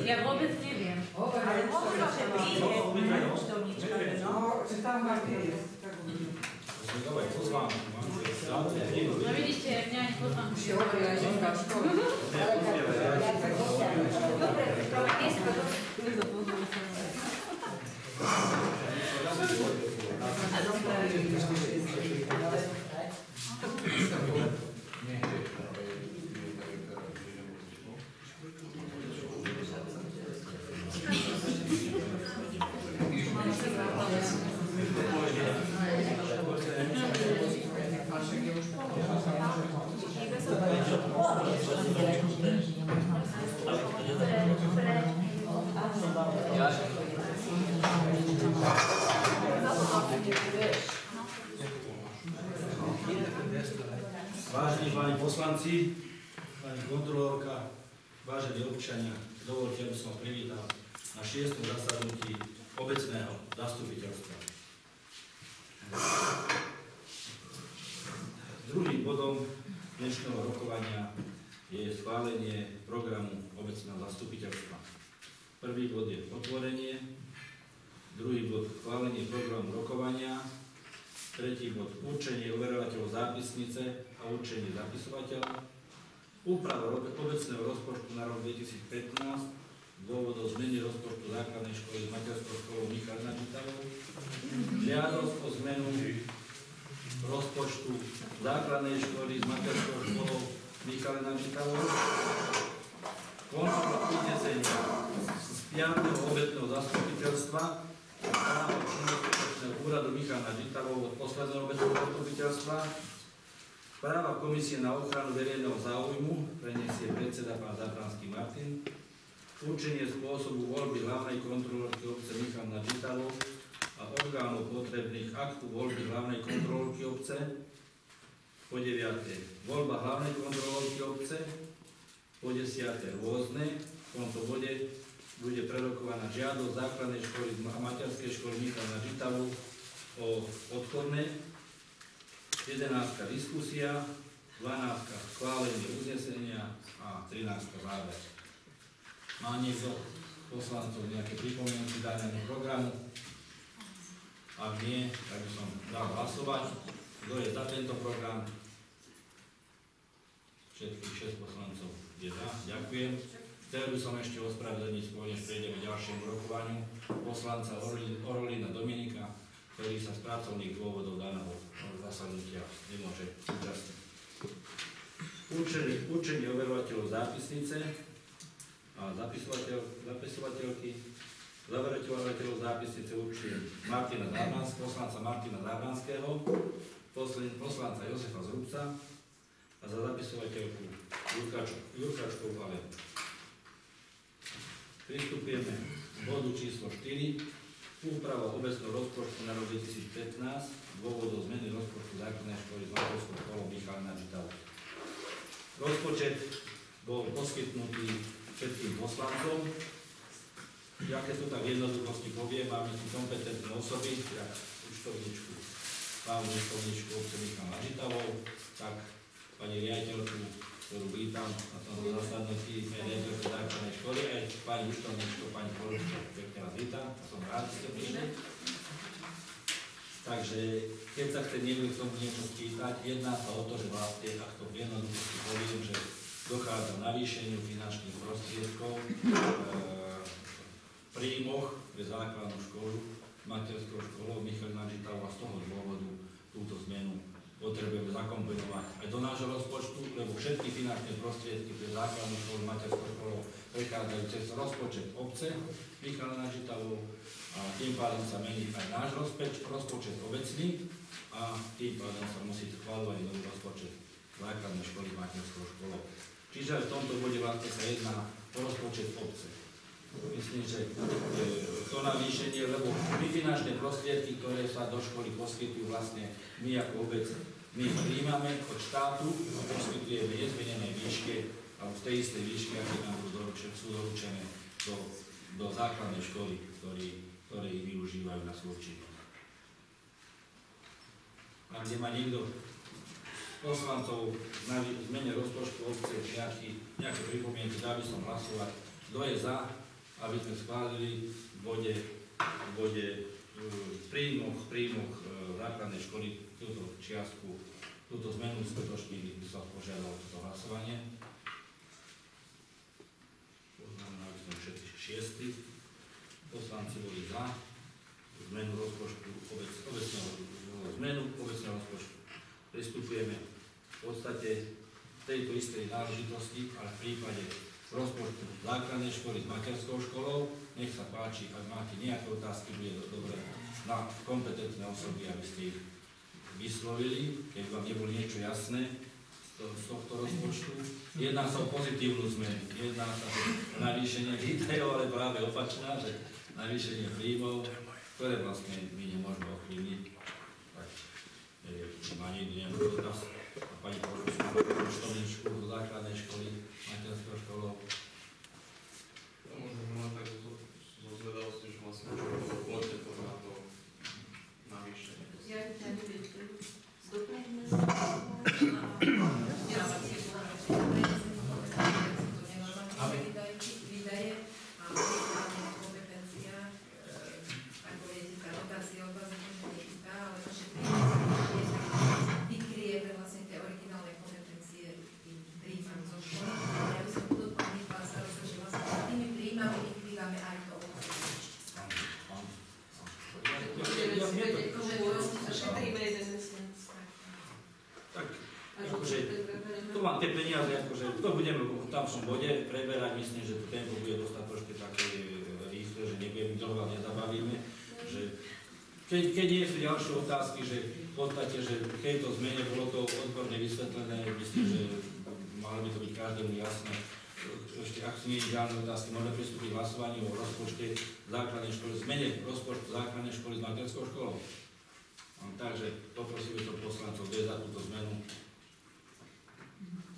Ja vôbec neviem. Ale možno, že príde účtovníčka. No, že tam má prísť. Давай, pozvám. No vidíte, mňa ani pozvám. Už je hovorila, že v škole. Dobre, Vážení páni poslanci, pani kontrolórka, vážení občania, dovolte, aby som vás privítal na 6. zasadnutí obecného zastupiteľstva. Druhým bodom dnešného rokovania je schválenie programu obecného zastupiteľstva. Prvý bod je otvorenie, druhý bod schválenie programu rokovania, tretí bod určenie overovateľov zápisnice a určenie zapisovateľa, úprava obecného rozpočtu na rok 2015 dôvodov zmeny rozpočtu základnej školy s materskou školou Michal Nadžitavou, žiadosť o zmenu rozpočtu základnej školy s materskou školou Michal Nadžitavou, konštrukt uznesenia z 5. obecného zastupiteľstva úradu Michal Nadžitavou od posledného obecného zastupiteľstva, správa komisie na ochranu verejného záujmu preniesie predseda pán Zabranský Martin, určenie spôsobu voľby hlavnej kontrolórky obce Michal Nadžitavou a orgánov potrebných aktu voľby hlavnej kontrolórky obce, po 9. voľba hlavnej kontrolórky obce, po 10. rôzne. V tomto bode bude prerokovaná žiadosť základnej školy a materskej školy Michal Nadžitavou o odchodné, 11. diskusia, 12. schválenie uznesenia a 13. záver. Má niekto poslancov nejaké pripomienky danému programu? Ak nie, tak by som dal hlasovať. Kto je za tento program? Všetkých 6 poslancov je za. Ďakujem. Chcel by som ešte ospravedlniť, než prejdeme k ďalšiemu rokovaniu, poslanca Orolína Dominika, ktorý sa z pracovných dôvodov daného zasadnutia nemôže účastniť. Určenie overovateľov zápisnice a zapisovateľky. Zaverateľov zápisnice určuje poslanca Martina Zábranského, poslanca Jozefa Zrubca a za zapisovateľku Jurkačkovú Alenu. Pristupujeme k bodu číslo 4, úprava obecného rozpočtu na rok 2015, dôvodov zmeny rozpočtu základnej školy s materskou školou Michal Nadžitavou. Rozpočet bol poskytnutý všetkým poslancom. Ja keď to tak v jednoduchosti poviem, máme tu kompetentné osoby, jak účtovníčku, hlavnú účtovníčku obce Michal Nadžitavou, tak pani riaditeľku, ktorú vítam na tomto zasadnutí riaditeľku základnej školy, aj pani účtovníčku, pani Poručka, pekne vás vítam, som rád, že ste prišli. Takže keď sa chce niekto k tomu niečo spýtať, jedná sa o to, že vlastne, ak to v jednoduchosti poviem, že dochádza k navýšeniu finančných prostriedkov v príjmoch pre základnú školu, materskou školou Michal Nadžitavou a z toho dôvodu túto zmenu potrebujeme zakomponovať aj do nášho rozpočtu, lebo všetky finančné prostriedky pre základnú školu, materskou školou prechádzajú cez rozpočet obce Michal Nadžitavou a tým pádom sa mení aj náš rozpočet obecný a tým pádom sa musí schvaľovať nový rozpočet základnej školy materskou školou. Čiže v tomto bode vlastne sa jedná o rozpočet obce. Myslím, že to navýšenie, lebo my finančné prostriedky, ktoré sa do školy poskytujú vlastne my ako obec, my príjmame od štátu a poskytujeme nezmenenej výške, alebo v tej istej výške, aké nám sú doručené do základnej školy, ktoré ich využívajú na svoju činnosť. Ak nemá niekto poslancov na zmene rozpočtu obce nejaké pripomienky, dá by som hlasovať. Kto je za aby sme schválili v príjmoch základnej školy túto čiastku, túto zmenu skutočný, by som požiadal toto hlasovanie. Poznamená, aby sme všetci 6 poslanci boli za zmenu rozpočtu obecného rozpočtu. Pristupujeme v podstate tejto istej náležitosti, ale v prípade rozpočtu základnej školy s materskou školou. Nech sa páči, ak máte nejaké otázky, bude dobre na kompetentné osoby, aby ste ich vyslovili, keď vám nebolo niečo jasné z tohto rozpočtu. Jedná sa o pozitívnu zmenu, jedná sa o navýšenie výdajov, ale práve opačná, že navýšenie príjmov, ktoré vlastne my nemôžeme ovplyvniť. Tak, má niekto nejakú dotaz? A pani poštovničku do základnej školy, materskou školou. Ja možno len tak zo zvedavosti, že vlastne čo bolo to na to navýšenie. Ja tam doplňme výdaje a kompetencia, ako viete, tá dotácia od vás netýka, ale naše vykryjeme vlastne tie originálne kompetencie tým príjmom zo školy. Ja by som budú plniť vás starosti, že vlastne tými príjmami vykrývame aj to Tak, akože, tu mám tie peniaze, akože, to budeme v tamšom bode preberať, myslím, že to tempo bude dostatočne také rýchle, že nebudeme dlho nezabavíme, že keď nie sú ďalšie otázky, že v podstate, že keď to zmene, bolo to odborne vysvetlené, myslím, že malo by to byť každému jasné. Ešte, ak sú nie ďalšie otázky, môžeme pristúpiť k hlasovaniu o rozpočte základnej školy, zmene rozpočtu základnej školy s materskou školou. Takže poprosím som poslancov za túto zmenu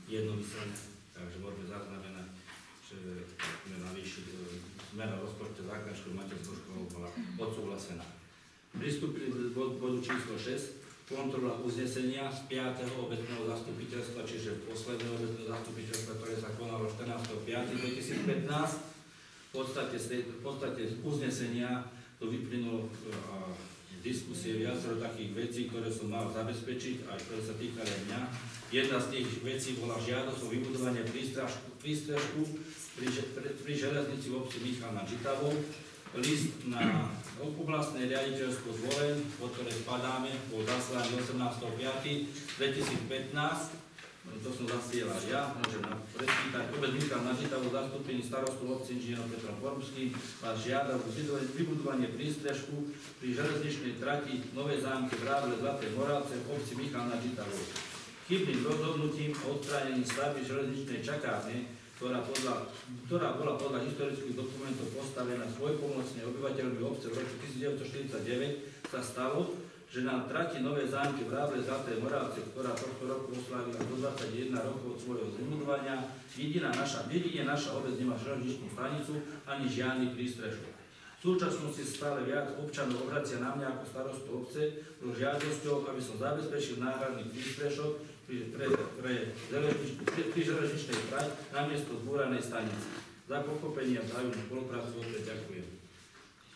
jednomyselne, takže môžeme zaznamenať, že sme navýšili zmena rozpočtu základnej školy materskou školou bola odsúhlasená. Pristúpili k bodu číslo 6, kontrola uznesenia z 5. obecného zastupiteľstva, čiže posledného obecného zastupiteľstva, ktoré sa konalo 14.5.2015. V podstate z uznesenia to vyplynulo diskusie viacero takých vecí, ktoré som mal zabezpečiť, aj ktoré sa týkali aj mňa. Jedna z tých vecí bola žiadosť o vybudovanie prístrežku pri železnici v obci Michal nad Žitavou. List na oblastné riaditeľstvo Zvolen, pod ktoré spadáme, bol zaslaný 18.5.2015. To som zasielal ja, môžem prečítať. Obec Michal nad Žitavou, zastúpení starostu obci inžinierov Petrom Korbským, vás žiada o vybudovanie prístrežku pri železničnej trati Nové Zámky v Rávle Zlaté Moravce v obci Michal nad Žitavou. Chybným rozhodnutím o odstránení stavby železničnej čakárne, ktorá bola podľa historických dokumentov postavená svojpomocne obyvateľmi obce v roku 1949, sa stalo, že na trati Nové Zámky v Rávle Zlaté Moravce, ktorá tohto roku oslávila 121 rokov od svojho vybudovania, jedine naša obec nemá železničnú stanicu ani žiadny prístrežok. V súčasnosti stále viac občanov obracia na mňa ako starostu obce so žiadosťou, aby som zabezpečil náhradný prístrežok pri železničnej trať namiesto zbúranej stanice. Za pochopenie a vzájomnú spoluprácu opäť ďakujem.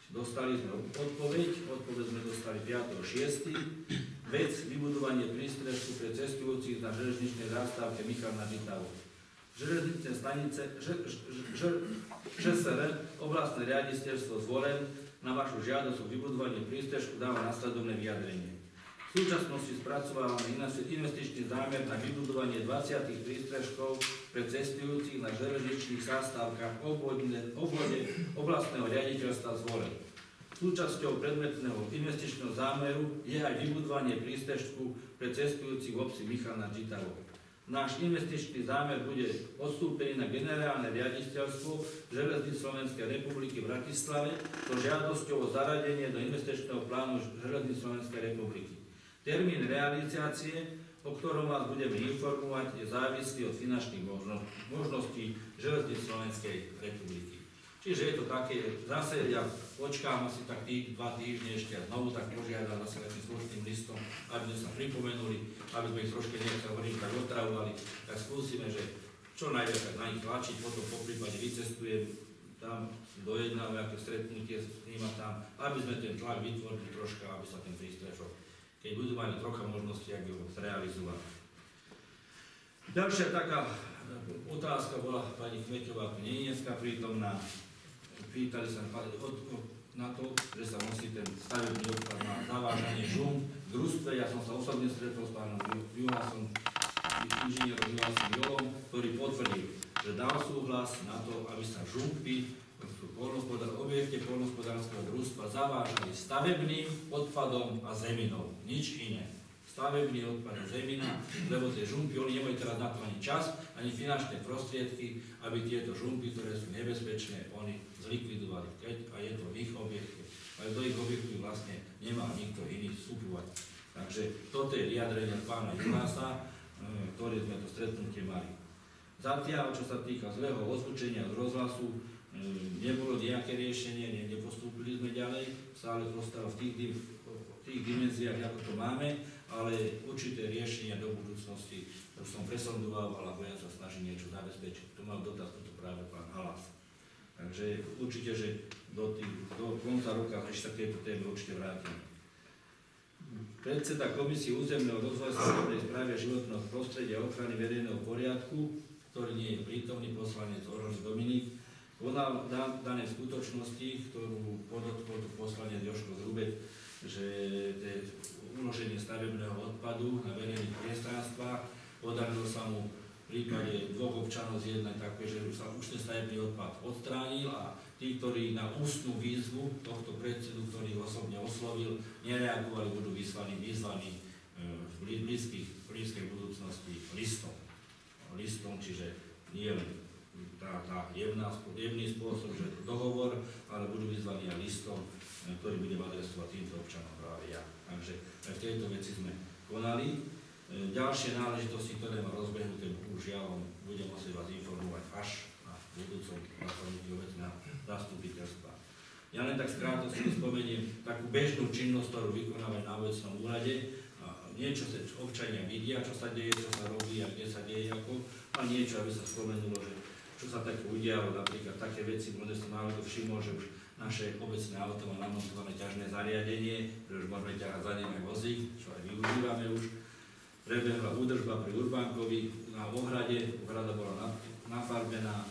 Dostali sme odpoveď sme dostali 5.6. Vec vybudovanie prístrežku pre cestujúcich na železničnej zástavke Michal nad Žitavou. Železničné stanice ŽSR, oblastné riaditeľstvo Zvolen, na vašu žiadosť o vybudovanie prístrežku dáva nasledovné vyjadrenie. V súčasnosti spracovávame investičný zámer na vybudovanie 20 prístrežkov pre cestujúcich na železničných zástavkách obvode oblastného riaditeľstva Zvolen. Súčasťou predmetného investičného zámeru je aj vybudovanie prístrežku pre cestujúcich v obci Michal nad Žitavou. Náš investičný zámer bude odstúpený na generálne riaditeľstvo Železníc Slovenskej republiky v Bratislave so žiadosťou o zaradenie do investičného plánu Železníc Slovenskej republiky. Termín realizácie, o ktorom vás budeme informovať, je závislý od finančných možností Železníc Slovenskej republiky. Čiže je to také, zase ja počkám asi tak 2 týždne ešte a znovu tak požiadam zase takým slušným listom, aby sme sa pripomenuli, aby sme ich troške nechcel hovoriť, tak otravovali, tak skúsime, že čo najviac tak na nich tlačiť, potom po prípade vycestujem tam dojednáme aké stretnutie s nimi tam, aby sme ten tlak vytvorili troška, aby sa ten prístrešok, keď budú mať trocha možnosti, ako ho zrealizovať. Ďalšia taká otázka bola, pani Kmeťová tu nie je dneska prítomná, pýtali sa na to, že sa musí ten stavebný odpad na zavážanie žum v družstve. Ja som sa osobne stretol s pánom Juhásom, inžinierom Juhásom Jolom, ktorý potvrdil, že dal súhlas na to, aby sa žumpy v objekte poľnohospodárskeho družstva zavážali stavebným odpadom a zeminou. Nič iné. Stavebný odpad a zemina, lebo tie žumpy, oni nemajú teraz na to ani čas, ani finančné prostriedky, aby tieto žumpy, ktoré sú nebezpečné, oni zlikvidovali. A je to v ich objekte. Ale do ich objektu vlastne nemá nikto iný vstupovať. Takže toto je vyjadrenie pána Juhása, ktoré sme to stretnutie mali. Zatiaľ, čo sa týka zlého ozvučenia z rozhlasu, nebolo nejaké riešenie, nepostúpili sme ďalej, stále to ostalo v tých dimenziách, ako to máme, ale určité riešenia do budúcnosti, to som presondoval, ale ja sa snažím niečo zabezpečiť. Tu mal dotaz, toto práve pán Halas. Takže určite, že do konca roka ešte sa tejto téme určite vrátime. Predseda Komisie územného rozvoja stavebnej správy a životného prostredia a ochrany verejného poriadku, ktorý nie je prítomný, poslanec Oroš Dominik, konal dané skutočnosti, ktorú podotkol poslanec Jožko Zrubeť, že uloženie stavebného odpadu na verejných priestranstvách podarilo sa mu v prípade dvoch občanov zjednať také, že sa už ten stavebný odpad odstránil a tí, ktorí na ústnu výzvu tohto predsedu, ktorý osobne oslovil, nereagovali, budú vyzvaní v blízkej budúcnosti listom, čiže nie len jemný spôsob, že dohovor, ale budú vyzvaní aj listom, ktorý budem adresovať týmto občanom práve ja. Takže aj v tejto veci sme konali. Ďalšie náležitosti, ktoré má rozbehnuté, už ja vám budem musieť vás informovať až na budúcom zasadnutí obecného zastupiteľstva. Ja len tak skrátko spomeniem takú bežnú činnosť, ktorú vykonávajú na obecnom úrade. Niečo sa občania vidia, čo sa deje, čo sa robí a kde sa deje ako, a niečo, aby sa spomenulo, že čo sa tak udialo, napríklad také veci, možno som málo to všimol, že už naše obecné auto má namontované ťažné zariadenie, že už môžeme ťahať za ním aj vozík, čo aj využívame už. Prebehla údržba pri Urbánkovi na ohrade, ohrada bola nafarbená,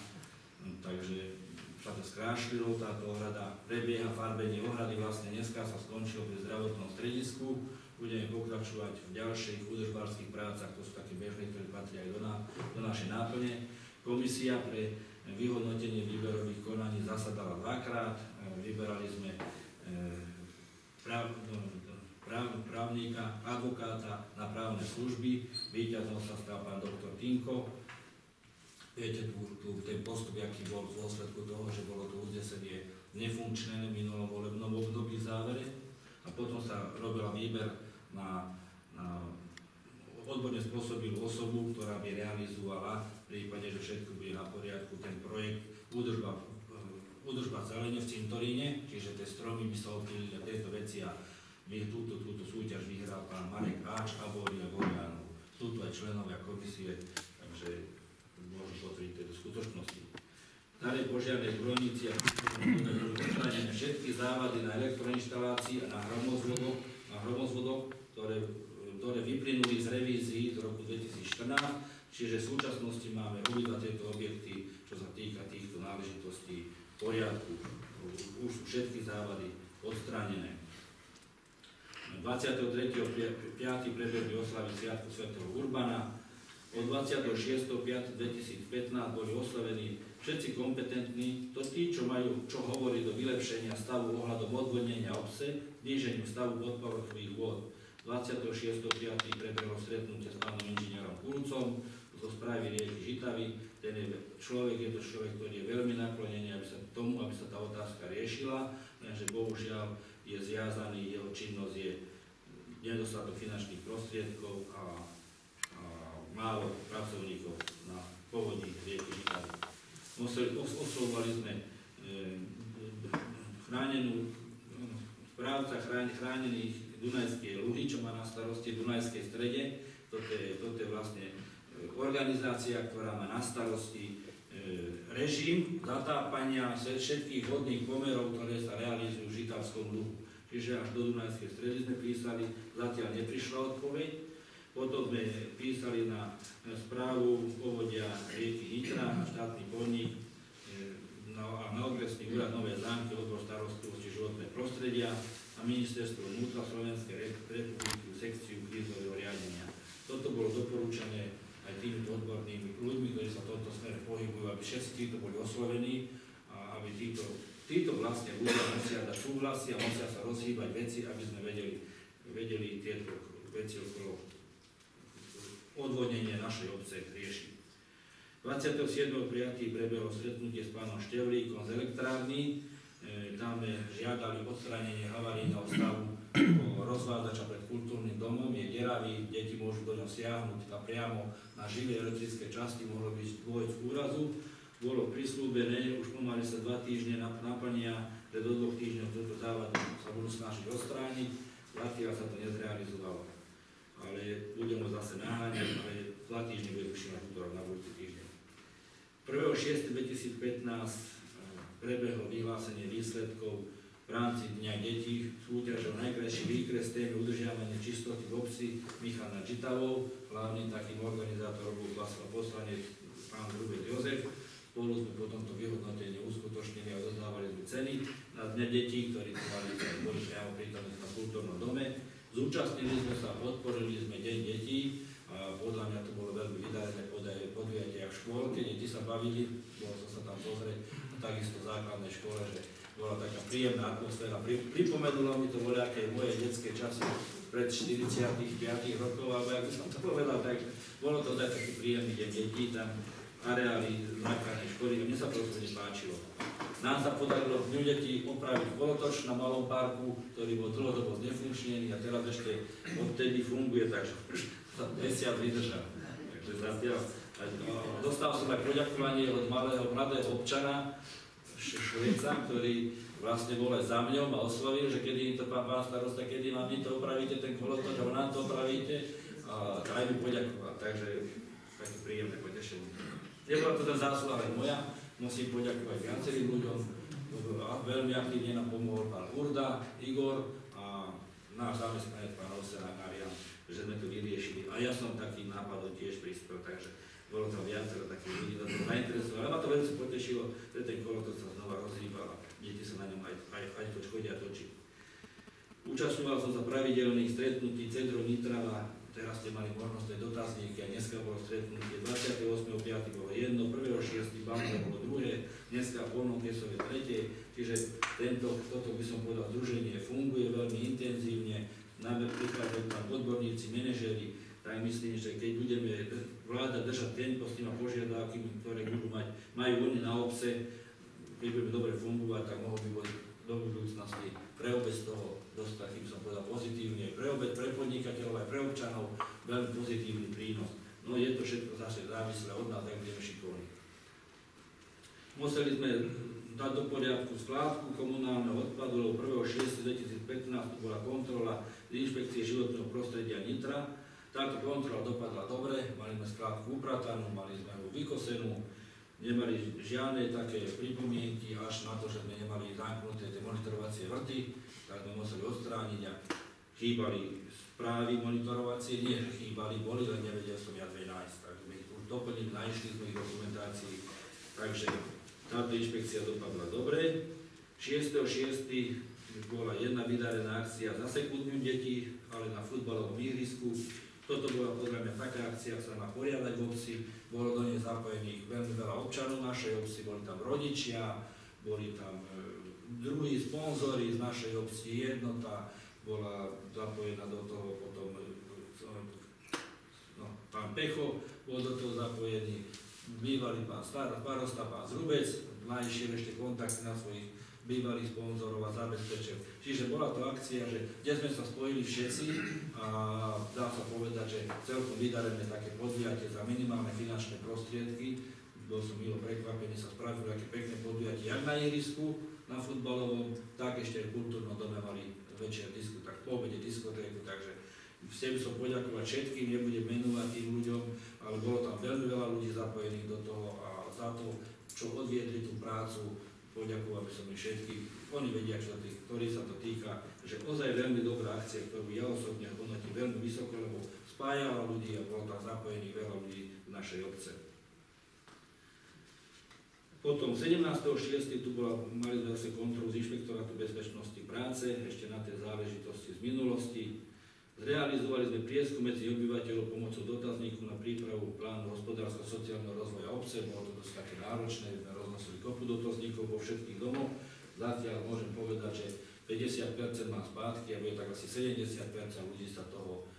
takže sa to skrášlilo, táto ohrada prebieha farbenie ohrady, vlastne dneska sa skončilo pri zdravotnom stredisku. Budeme pokračovať v ďalších údržbárskych prácach, to sú také bežné, ktoré patria aj do našej náplne. Komisia pre vyhodnotenie výberových konaní zasadala dvakrát, vyberali sme právnika, advokáta na právne služby, víťazom sa stal pán doktor Tinko. Viete, tu ten postup, aký bol v dôsledku toho, že bolo to uznesenie nefunkčné v minulom volebnom období v závere a potom sa robila výber na odborne spôsobilú osobu, ktorá by realizovala v prípade, že všetko bude na poriadku, ten projekt údržba zelene v cintoríne, čiže tie stromy by sa odpílili a tieto veci a túto súťaž vyhral pán Marek Áč a Boria Gorianov. Sú tu aj členovia komisie, takže môžu potvrdiť tieto skutočnosti. Staré požiarnej zbrojnici a odstranené všetky závady na elektroinštalácii a na hromozvodoch, ktoré vyplynuli z revízií z roku 2014, čiže v súčasnosti máme obidva tieto objekty, čo sa týka týchto náležitostí v poriadku. Už sú všetky závady odstránené. 23.5. prebehli oslavy Sviatku svätého Urbana. Od 26.5.2015 boli oslavení všetci kompetentní, to tí, čo majú čo hovoriť do vylepšenia stavu ohľadom odvodnenia obce, zníženiu stavu podporových vôd. 26.5. prebehlo stretnutie s pánom inžinierom Kulcom zo správy rieky Žitavy. Je to človek, ktorý je veľmi naklonený aby sa tá otázka riešila, lenže bohužiaľ je zviazaný, jeho činnosť je nedostatok finančných prostriedkov a málo pracovníkov na povodí rieky Žitavy. Oslovovali sme správca chránených Dunajskej Luhy, čo má na starosti Dunajskej strede. Toto je vlastne organizácia, ktorá má na starosti režim zatápania všetkých vodných pomerov, ktoré sa realizujú v Žitavskom luhu. Čiže až do Dunajskej Stredy sme písali, zatiaľ neprišla odpoveď. Potom sme písali na správu povodia rieky Nitra, na štátny podnik, a na okresný úrad Nové Zámky, odbor starostlivosti životné prostredia a ministerstvo vnútra Slovenskej republiky, sekciu krízového riadenia. Toto bolo doporúčané aj týmito odbornými ľuďmi, ktorí sa v tomto smere pohybujú, aby všetci títo boli oslovení a aby títo vlastne ľudia musia dať súhlasy a musia sa rozhýbať veci, aby sme vedeli tieto veci okolo odvodnenia našej obce riešiť. 27. prijatí prebehlo stretnutie s pánom Števlíkom z elektrárny. Tam žiadali odstránenie havarijného stavu rozvádzača pred kultúrnym domom. Je deravý, deti môžu do ňoho siahnuť a priamo na živé elektrické časti mohlo byť dôjsť k úrazu. Bolo prislúbené, už pomaly sa 2 týždne naplnia, že do 2 týždňov túto závadu sa budú snažiť odstrániť. Zatiaľ sa to nezrealizovalo. Ale budeme zase naháňať, ale 2 týždne bude tuším až útorok na budúci týždeň. 1.6.2015 prebehlo vyhlásenie výsledkov v rámci Dňa detí súťažou najkrajší výkres témy udržiavanie čistoty v obci Michal nad Žitavou. Hlavným takým organizátorom bol poslanec pán Hrubec Jozef. Spolu sme po tomto vyhodnotení uskutočnili a odozdávali sme ceny na Dňa detí, ktorí boli priamo prítomní na kultúrnom dome. Zúčastnili sme sa, podporili sme Deň detí. A podľa mňa to bolo veľmi vydarené podujatie v škôlke, deti sa bavili, bolo som sa tam pozrieť, a takisto v základnej škole, že bola taká príjemná atmosféra. Pripomenulo mi to voľaké moje detské časy pred 45 rokov, alebo ako som to povedal, tak bolo to taký príjemný deň detí, tam areály základnej školy, a mne sa to páčilo. Nám sa podarilo v detí opraviť kolotoč na malom parku, ktorý bol dlhodobo znefunkčnený a teraz ešte odtedy funguje, takže mesiac vydržal. Takže zatiaľ dostal som aj poďakovanie od mladého občana Šveca, ktorý vlastne bol aj za mňom a oslovil, že kedy to pán starosta, kedy nám vy to opravíte, ten kolotoč, a nám to opravíte, a aj mi poďakoval. Takže také príjemné potešenie. Nebola to tá zásluha aj moja, musím poďakovať viacerým ľuďom. Veľmi aktívne nám pomohol pán Urda, Igor a náš zamestnanec pán Osena Marian, že sme to vyriešili. A ja som takým nápadom tiež prispel, takže bolo tam viacero takých ľudí, na to zainteresovalo. Ale ma to veľmi potešilo, že ten kolotoč sa znova rozhýbal a deti sa na ňom aj chodia točiť. Účastňoval som sa pravidelných stretnutí Centru Nitra a teraz ste mali možnosť aj dotazníky a dneska bolo stretnutie 28.5. bolo jedno, 1.6. Báňa bolo druhé, dneska v Polnom-Kesove tretie, čiže toto by som povedal, združenie funguje veľmi intenzívne, najmä prichádzajú tam odborníci, manažéri, tak myslím, že keď budeme vláda držať tempo s tými požiadavkami, ktoré majú oni na obce, keď budeme dobre fungovať, tak mohol by byť do budúcnosti pre obec toho dosť takým, som povedal, pozitívne, pre obec, pre podnikateľov, aj pre občanov, veľmi pozitívny prínos. No je to všetko zase závislé od nás, tak budeme šikovní. Museli sme dať do poriadku skládku komunálneho odpadu, lebo 1.6.2015 bola kontrola z inšpekcie životného prostredia Nitra. Táto kontrola dopadla dobre, mali sme skládku upratanú, mali sme ju vykosenú, nemali žiadne také pripomienky, až na to, že sme nemali zamknuté tie monitorovacie vrty, tak sme museli odstrániť a chýbali správy monitorovacie, nie že chýbali, boli, len nevedel som ja dve nájsť, tak sme ich už doplnili, našli sme ich dokumentácii, takže táto inšpekcia dopadla dobre. 6.6. bola jedna vydarená akcia za sekundnú detí, ale na futbalovom ihrisku. Toto bola podľa mňa taká akcia, sa má poriadať v obci, bolo do nej zapojených veľmi veľa občanov našej obci, boli tam rodičia, boli tam druhí sponzori z našej obci, jednota bola zapojená do toho, potom pán Pecho bol do toho zapojený, bývalý pán starosta, pán Zrubec, našiel ešte kontakty na svojich bývalých sponzorov a zabezpečil. Čiže bola to akcia, že kde sme sa spojili všetci a dá sa povedať, že celkom vydarené také podujatie za minimálne finančné prostriedky. Bol som milo prekvapený, sa spravili aké pekné podujatie, jak na ihrisku, na futbalovom, tak ešte aj v kultúrnom dome mali večer disku, tak po obede diskotéku, takže chcem som poďakovať všetkým, nebudem menovať tým ľuďom, ale bolo tam veľmi veľa ľudí zapojených do toho a za to čo odviedli tú prácu, poďakoval by som ich všetkých. Oni vedia, ktorí sa to týka, že ozaj veľmi dobrá akcia, ktorú ja osobne hodnotím veľmi vysoko, lebo spájala ľudí a bolo tam zapojených veľa ľudí v našej obce. Potom 17.6. tu mali sme zase kontrolu z Inšpektorátu bezpečnosti práce, ešte na tie záležitosti z minulosti. Zrealizovali sme prieskum medzi obyvateľov pomocou dotazníku na prípravu plánu hospodársko-sociálneho rozvoja obce. Bolo to dosť také náročné, sme roznosili kopu dotazníkov vo všetkých domoch. Zatiaľ môžem povedať, že 50% má spátky a bude tak asi 70% ľudí sa toho,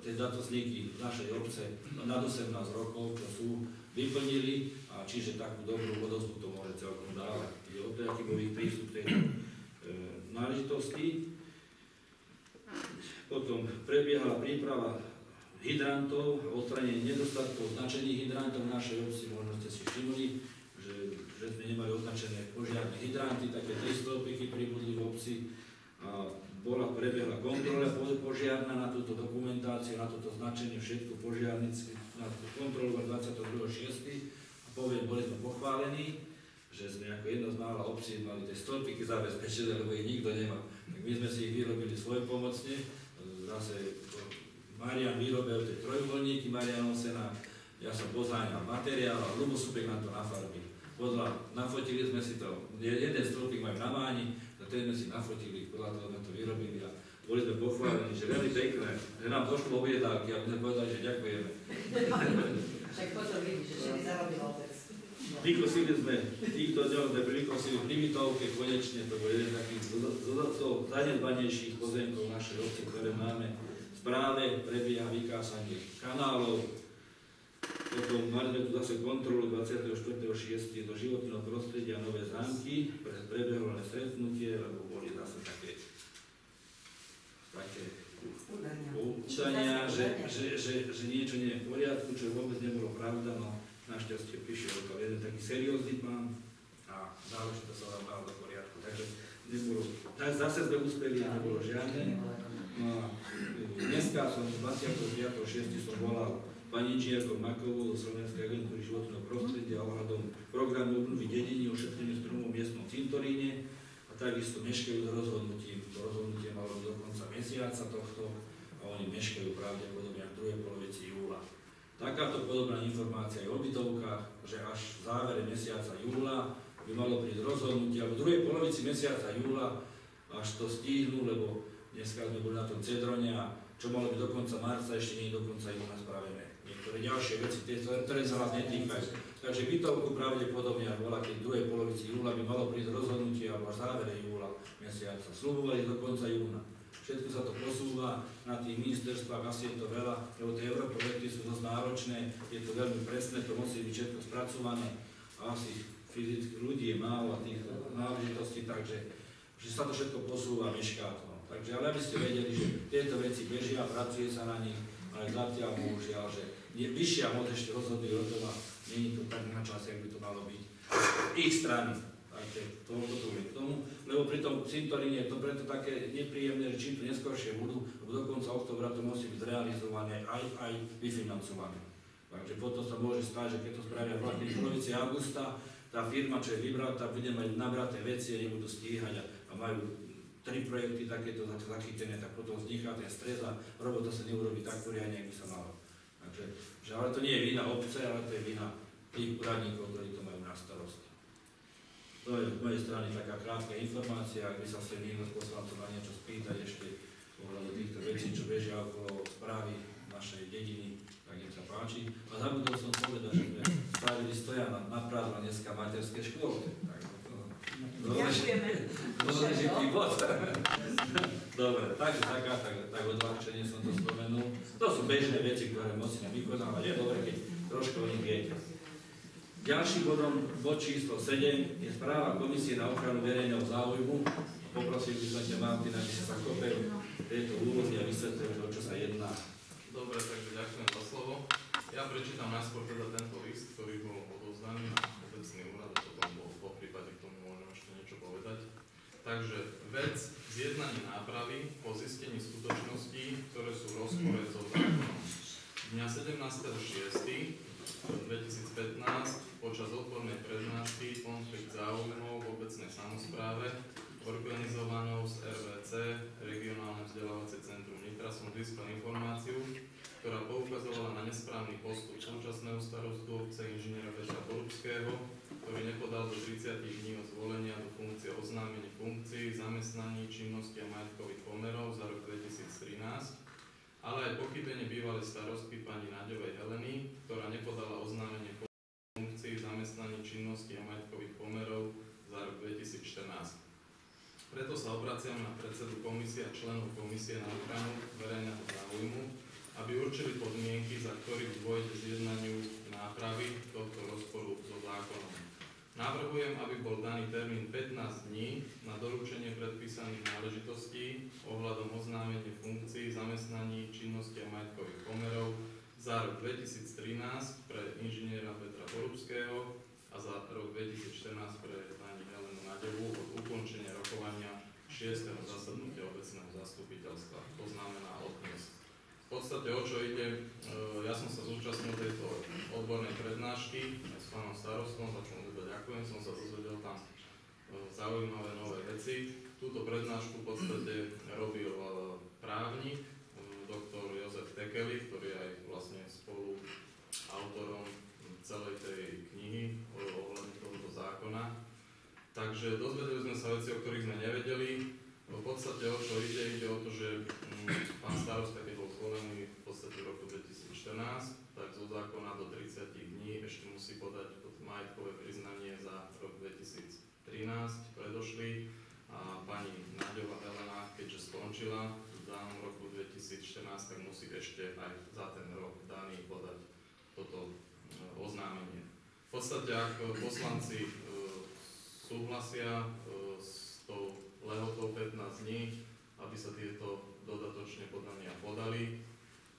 tie dotazníky v našej obce nad 18 rokov, čo sú, vyplnili, a čiže takú dobrú odozvu to môže celkom dávať. Je o to, aký bol ich prístup k tejto náležitosti. Potom prebiehala príprava hydrantov, odstranenie nedostatkov značení hydrantov v našej obci. Možno ste si všimli, že sme nemali označené požiarne hydranty, také 3 stĺpiky pribudli v obci. A prebiehla kontrola požiarna na túto dokumentáciu, na toto značenie, všetko požiarnici na túto kontrolu 22.6. A poviem, boli sme pochválení, že sme ako jedna z mála obcí mali tie stĺpiky zabezpečené, lebo ich nikto nemá. Tak my sme si ich vyrobili svojpomocne. Zase Marian vyrobil tie trojuholníky Marianov Sena, ja som pozáňal materiál a Lubo Supek na to nafarbil. Nafotili sme si to, jeden stĺpik majú na Máni, ten sme si nafotili, podľa toho sme to vyrobili a boli sme pochválení, že veľmi pekné, že nám došlo objednávky a my sme povedali, že ďakujeme. Však potom vidíš, že všetky zarobil otec. Vykosili sme, týchto dňov sme vykosili pri Vitovke, konečne to bol jeden takých zanedbanejších pozemkov našej obce, ktoré máme. V správe prebieha vykásanie kanálov. Potom mali sme tu zase kontrolu 24.6. do životného prostredia Nové Zámky, prebehlo len stretnutie, lebo boli zase také poučania, že niečo nie je v poriadku, čo vôbec nebolo pravda, no našťastie prišiel to jeden taký seriózny plán a záležitosť sa vám dala do poriadku, takže nebolo, zase sme uspeli a nebolo žiadne. No a dneska som 25.6. som volal pani inžinierkou Makovou zo Slovenskej agentúry životného prostredia ohľadom programu obnovy dediny, ošetreniu stromov v miestnom cintoríne a takisto meškajú s rozhodnutím. To rozhodnutie malo do konca mesiaca tohto a oni meškajú pravdepodobne v druhej polovici júla. Takáto podobná informácia je o bytovkách, že až v závere mesiaca júla by malo prísť rozhodnutie, alebo v druhej polovici mesiaca júla až to stihnú, lebo dneska sme boli na tom Cedrone a čo malo byť do konca marca, ešte nie je do konca júna spravené. Niektoré ďalšie veci, ktoré sa vás netýkajú. Takže bytovku pravdepodobne až bola, keď v druhej polovici júla by malo prísť rozhodnutie, alebo až v závere júla mesiaca. Sľubovali do konca júna. Všetko sa to posúva na tých ministerstvách, asi je to veľa, lebo tie europrojekty sú dosť náročné, je to veľmi presné, to musí byť všetko spracované a asi fyzických ľudí je málo a tých náležitostí, takže že sa to všetko posúva, mešká to. Takže ale aby ste vedeli, že tieto veci bežia, pracuje sa na nich, ale zatiaľ bohužiaľ, že vyššia moc ešte rozhoduje o tom a nie je to tak na čas, jak by to malo byť ich strany. Takže toľko je k tomu, lebo pri tom cintoríne je to preto také nepríjemné, že čím to neskôršie budú, lebo do konca októbra to musí byť zrealizované aj vyfinancované. Takže potom sa môže stať, že keď to spravia v polovici augusta, tá firma, čo je vybratá, bude mať nabraté veci a nebudú stíhať a majú 3 projekty takéto zachytené, tak potom vzniká ten stres a robota sa neurobi tak poriadne, ako by sa malo. Takže, že ale to nie je vina obce, ale to je vina tých úradníkov, ktorí to majú na starosti. To je z mojej strany taká krátka informácia, ak by sa chcel niekto z poslancov na niečo spýtať ešte ohľadom týchto vecí, čo bežia okolo správy našej dediny, tak im sa páči. A zabudol som povedať, že sme spravili Stojana na prázdno dneska v materskej škôlke. Ďakujeme. Dôležitý bod. Dobre, takže tak odľahčenie som to spomenul. To sú bežné veci, ktoré musíme vykonávať. Je dobre, keď trošku o nich viete. Ďalším bodom, bod číslo 7, je správa Komisie na ochranu verejného záujmu. Poprosil by som ťa, Martina, aby sa zakopil tejto úlohy a vysvetlil, o čo sa jedná. Dobre, takže ďakujem za slovo. Ja prečítam najskôr teda tento list, ktorý bol odovzdaný na obecný úrad, a potom po prípade k tomu môžem ešte niečo povedať. Takže vec zjednanie nápravy po zistení skutočností, ktoré sú v rozpore so zákonom. Dňa 17.6. 2015 počas odbornej prednášky Konflikt záujmov v obecnej samospráve organizovanou z RVC, Regionálne vzdelávacie centrum Nitra, som získal informáciu, ktorá poukazovala na nesprávny postup súčasného starostu obce inžiniera Petra Porubského, ktorý nepodal do 30 dní od zvolenia do funkcie oznámenie funkcií, zamestnaní, činnosti a majetkových pomerov za rok 2013, ale aj pochybenie bývalej starostky pani Náďovej Heleny, ktorá nepodala oznámenie funkcií, zamestnaní, činnosti a majetkových pomerov za rok 2014. Preto sa obraciam na predsedu komisie a členov komisie na ochranu verejného záujmu, aby určili podmienky, za ktorých dôjde zjednaniu nápravy tohto rozporu so zákonom. Navrhujem, aby bol daný termín 15 dní na doručenie predpísaných náležitostí ohľadom oznámenia funkcií, zamestnaní, činnosti a majetkových pomerov za rok 2013 pre inžiniera Petra Porubského a za rok 2014 pre pani Helenu Náďovú od ukončenia rokovania 6. zasadnutia obecného zastupiteľstva. To znamená od dnes. V podstate o čo ide, ja som sa zúčastnil tejto odbornej prednášky aj s pánom starostom, za čo mu ďakujem, som sa dozvedel tam zaujímavé nové veci. Túto prednášku v podstate robil právnik, doktor Jozef Tekeli, ktorý je aj vlastne spolu autorom celej tej knihy ohľadne tohoto zákona. Takže dozvedeli sme sa veci, o ktorých sme nevedeli. V podstate o čo ide, ide o to, že pán starosta, keď bol zvolený v podstate v roku 2014, tak zo zákona do 30 dní ešte musí podať majetkové priznanie za rok 2013 predošli a pani Náďová Helena, keďže skončila v danom roku 2014, tak musí ešte aj za ten rok daný podať toto oznámenie. V podstate, ak poslanci súhlasia s tou lehotou 15 dní, aby sa tieto dodatočne podania podali,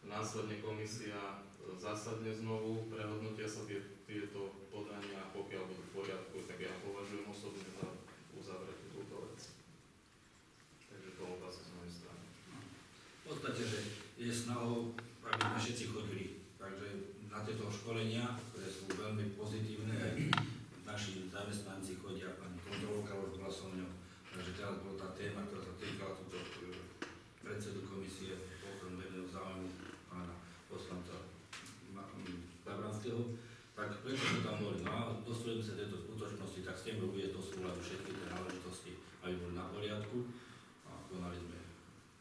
následne komisia zasadne znovu, prehodnotia sa tieto podania, pokiaľ budú v poriadku, tak ja považujem osobne za uzavretú túto vec. Takže to otázka z mojej strany. V podstate, že je snahou, aby sme všetci chodili. Takže na tieto školenia, ktoré sú veľmi pozitívne, aj naši zamestnanci chodia, pani kontrolórka už bola so mňou, takže teraz bola tá téma, ktorá sa týkala túto predsedu komisie ochrany verejného záujmu pána poslanca Zabranského, tak prečo sme tam boli? No a dostujeme sa tejto skutočnosti, tak s tým bude do súľadu všetky tie náležitosti, aby boli na poriadku a konali sme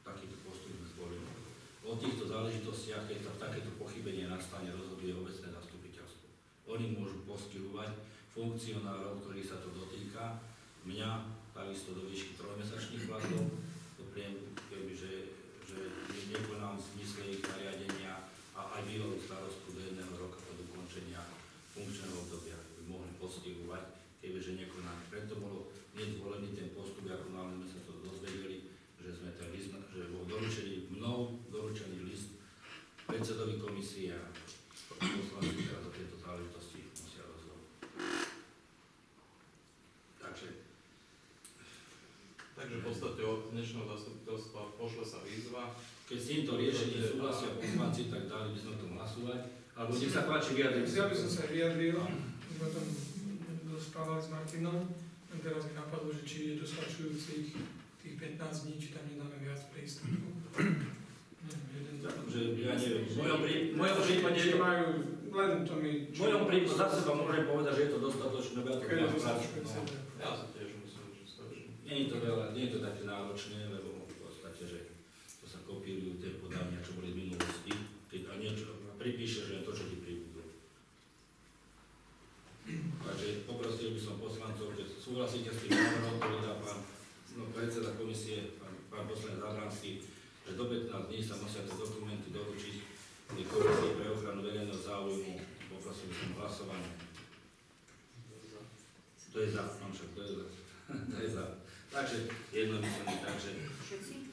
takýto postup sme zvolili. O týchto záležitostiach, keď takéto pochybenie nastane, rozhoduje obecné zastupiteľstvo. Oni môžu postihovať funkcionárov, ktorých sa to dotýka, mňa takisto do výšky 3-mesačných platov, kebyže nekonám v zmysle ich nariadenia a aj bývalú starostu do 1 roka od ukončenia funkčného obdobia by mohli postihovať, kebyže nekonám. Preto bolo nezvolený ten postup, ako náhle sme sa to dozvedeli, že sme ten list, že bol doručený list predsedovi komisie a poslanci teraz o tejto záležitosti musia rozhodnúť. Takže v podstate od dnešného zastupiteľstva pošle sa výzva. Keď s týmto riešením súhlasia poslanci, tak dali by sme o tom hlasovať. Alebo nech sa páči vyjadriť. Ja by som sa vyjadril, my sme tam rozprávali s Martinom, a teraz mi napadlo, že či je dostačujúcich tých 15 dní, či tam nedáme viac pre istotu. Ja neviem, v mojom prípade majú len to mi... V mojom prípade za seba môžem povedať, že je to dostatočné, lebo ja to mám prácu. Ja sa tiež myslím, že stačí. Nie je to veľa, nie je to také náročné, lebo v podstate, že to sa kopírujú tie podania, čo boli v minulosti, keď a niečo pripíšeš len to, čo ti pribudlo. Takže poprosil by som poslancov, keď súhlasíte s tým návrhom, ktorý dá pán predseda komisie, pán poslanec Zabranský, že do 15 dní sa musia tie dokumenty doručiť komisii pre ochranu verejného záujmu. Poprosil by som hlasovanie. To je za, mám však, to je za. To je za. Takže jednomyslný, takže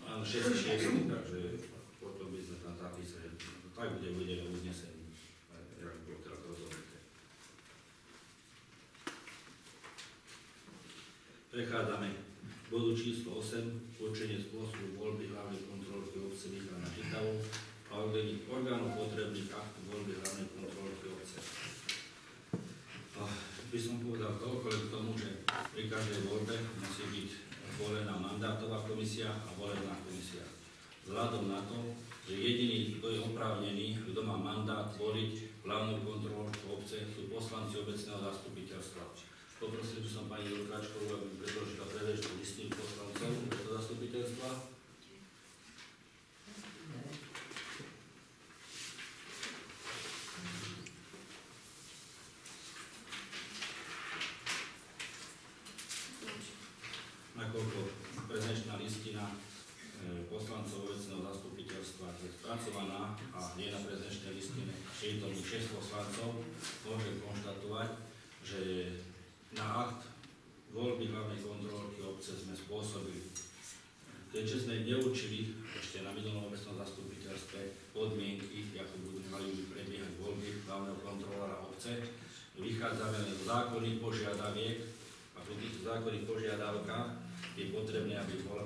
áno, 6, takže potom by sme tam zapísali. Tak bude uvedené uznesenie, jak bolo teraz rozhodnuté. Prechádzame k bodu číslo 8, určenie spôsobu voľby hlavnej kontrolky obce Nitra nad Žitavou a a oddelení orgánov potrebných aktu voľby hlavnej kontrolky obce. By som povedal toľko len k tomu, že pri každej voľbe musí byť volená mandátová komisia a volebná komisia. Vzhľadom na to, že jediný, kto je oprávnený, kto má mandát voliť hlavnú kontrolku obce, sú poslanci obecného zastupiteľstva. Poprosil by som pani Jurkáčkovú, aby predložila predbežnú listinu poslancov obecného zastupiteľstva. Nakoľko prezenčná listina poslancov obecného zastupiteľstva je spracovaná a nie na prezenčnej listine, že je to 6 poslancov, môžem konštatovať, že na akt voľby hlavnej kontrolky obce sme spôsobili. Keďže sme neurčili ešte na minulom obecnom zastupiteľstve podmienky, ako mali prebiehať voľby hlavného kontrolóra obce, vychádzame z zákonných požiadaviek a v týchto zákonných požiadavkách je potrebné, aby bola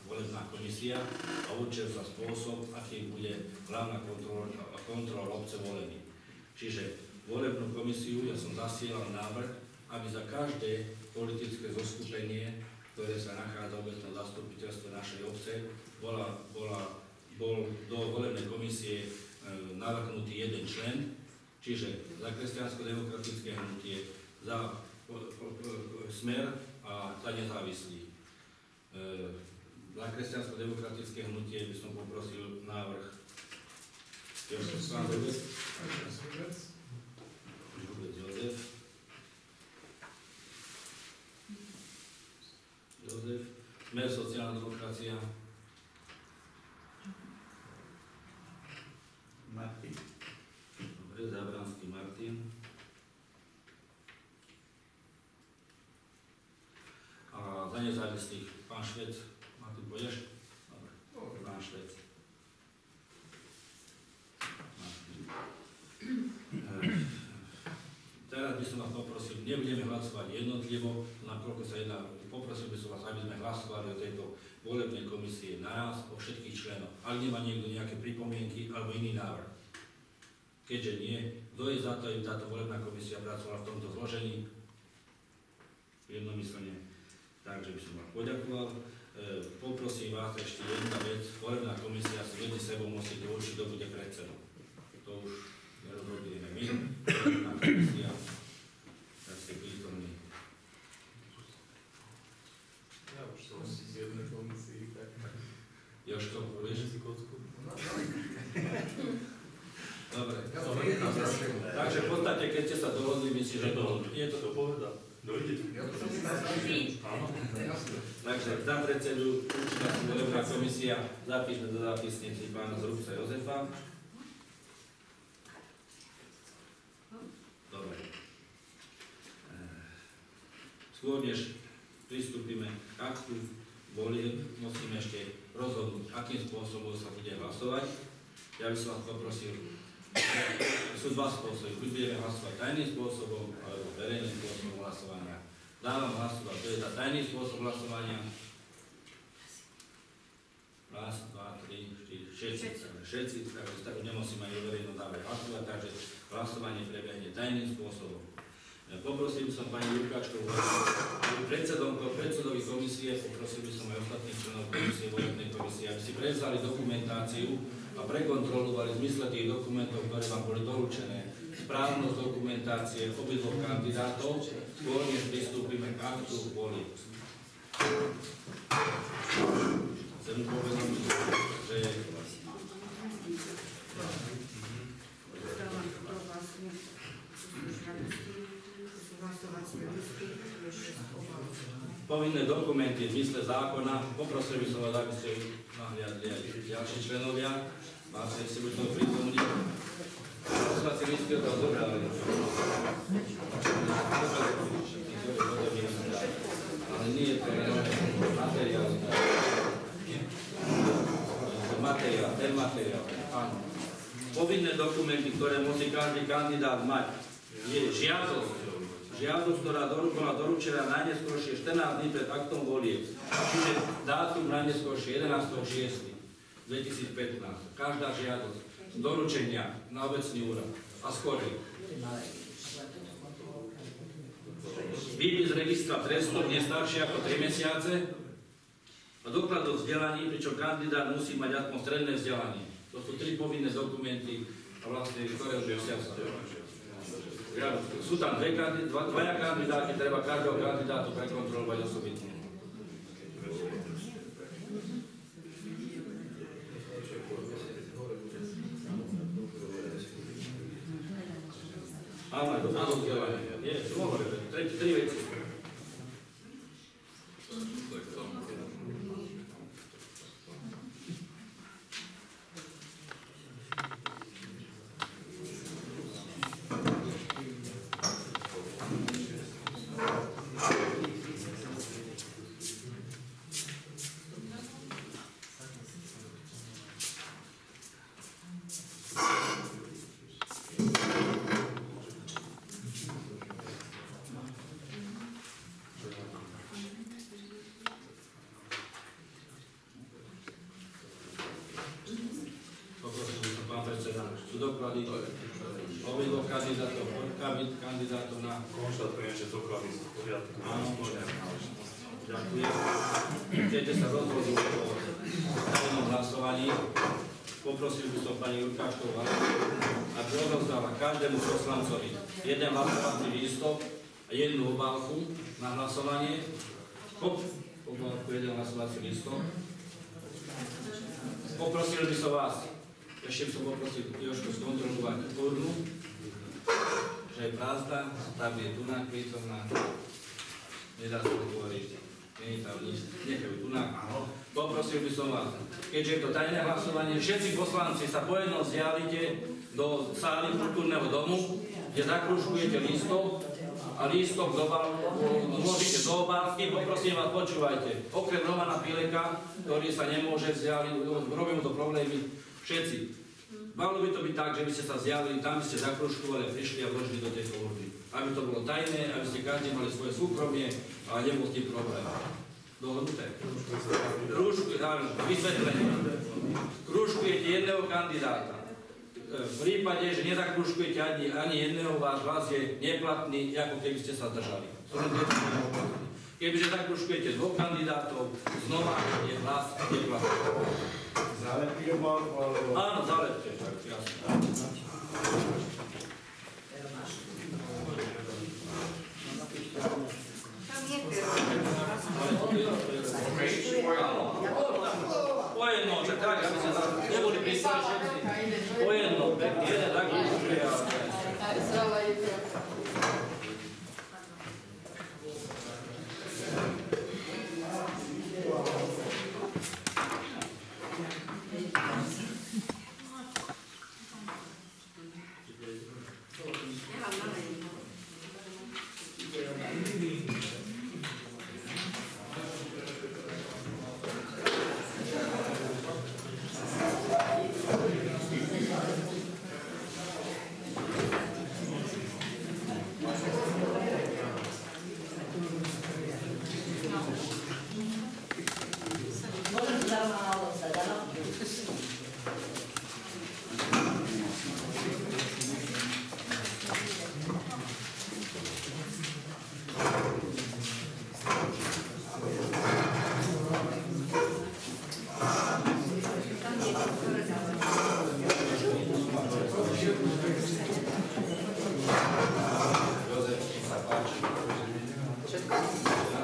volebná komisia a určil sa spôsob, aký bude hlavná kontrola obce volený. Čiže volebnú komisiu ja som zasielal návrh, aby za každé politické zoskupenie, ktoré sa nachádza v obecnom zastupiteľstve našej obce, bol do volebnej komisie navrhnutý jeden člen, čiže za kresťansko-demokratické hnutie, za Smer a za nezávislý. Za kresťansko-demokratické hnutie by som poprosil návrh Jozef, Smer sociálna demokracia Martin. Dobre, Zabranský Martin. A za nezávislých pán Švec. Martin, pôjdeš? Dobre, pán Švec. Teraz by som vás poprosil, nebudeme hlasovať jednotlivo, nakoľko sa jedná, poprosil by som vás, aby sme hlasovali o tejto volebnej komisie naraz, o všetkých členov. Ak nemá niekto nejaké pripomienky alebo iný návrh. Keďže nie, kto je za to, aby táto volebná komisia pracovala v tomto zložení? Jednomyslne. Takže by som vám poďakoval. Poprosím vás ešte jedna vec. Volebná komisia si medzi sebou musíte určiť, kto bude predsedom. To už nerozhodujeme my. Volebná komisia, tak ste prítomní. Ja už som z jednej komisii, tak... Jožko, povieš? si kocku. Dobre. Takže v podstate, keď ste sa dohodli, myslím, že je to povedal. Dojdete. Takže za predsedu určitá volebná komisia, zapíšme do zápisnici pána Zrubca Jozefa. Dobre. Skôr než pristúpime k aktu volieb, musíme ešte rozhodnúť, akým spôsobom sa bude hlasovať. Ja by som vás poprosil, sú dva spôsoby. Buď budeme hlasovať tajným spôsobom, alebo verejným spôsobom hlasovania. Dávam hlasovať, to je za tajný spôsob hlasovania. Raz, dva, tri, štyri, všetci, takže tak nemusíme aj verejno dávať hlasovať, takže hlasovanie prebehne tajným spôsobom. Poprosil by som pani Jurkáčkovú, predsedovi komisie, poprosil by som aj ostatných členov komisie, volebnej komisie, aby si prevzali dokumentáciu a prekontrolovali v zmysle tých dokumentov, ktoré vám boli doručené, správnosť dokumentácie obidvoch kandidátov, skôr než pristúpime k aktu volieb. Chcem upovedomiť, že povinné dokumenty v zmysle zákona, poprosil by som vás, aby ste nahliadli aj ďalší členovia, máte si buď to prítomní. Hlasovací listky od vás zobrali. Ale nie je to materiál. Ten materiál, áno. Povinné dokumenty, ktoré musí každý kandidát mať, je žiadosť, ktorá bola doručená najneskôršie 14 dní pred aktom volieb, čiže dátum najneskôršie 11.6. 2015. Každá žiadosť doručenia na obecný úrad a skorej. Výpis z registra trestov nie staršie ako 3 mesiace a doklad o vzdelaní, pričom kandidát musí mať aspoň stredné vzdelanie. To sú 3 povinné dokumenty, a vlastne, ktoré už musia sa. Sú tam dvaja kandidáti, treba každého kandidátu prekontrolovať osobitne. Áno, aj doklad o vzdelaní. Nie, to hovorím, 3 veci. Doklady obidvoch kandidátov na konštatujem, že doklady sú v poriadku. Áno, ďakujem. Chcete sa rozhodnúť o tajnom hlasovaní. Poprosil by som pani Jurkáškovú, aby odovzdala každému poslancovi jeden hlasovací lístok a jednu obálku na hlasovanie. Obálku, jeden hlasovací lístok. Poprosil by som vás, ešte som poprosil Jožko skontrolovať urnu, že je prázdna, tam je tunak prítomná, nedá sa otvoriť, nie je tam nič, nechajú tunak. Poprosil by som vás, keďže je to tajné hlasovanie, všetci poslanci sa pojednou zjavite do sály kultúrneho domu, kde zakružkujete lístok a lístok vložíte do obálky. Poprosím vás, počúvajte, okrem Romana Pileka, ktorý sa nemôže zjaviť, robím to problémy, všetci. Malo by to byť tak, že by ste sa zjavili, tam by ste zakružkovali a prišli a vložili do tejto urny. Aby to bolo tajné, aby ste každý mali svoje súkromie a nebol s tým problém. Dohodnuté? Áno, vysvetlenie. Kružkujete jedného kandidáta. V prípade, že nezakružkujete ani jedného, váš hlas je neplatný, ako keby ste sa zdržali. Kebyže zakružkujete 2 kandidátov, znova je hlas neplatný. Zálepky obálku alebo... Áno, zálepky, tak jasne. Tam je Po jedno, tak aby sa neboli prísali všetci. Po jedno, jeden tak je.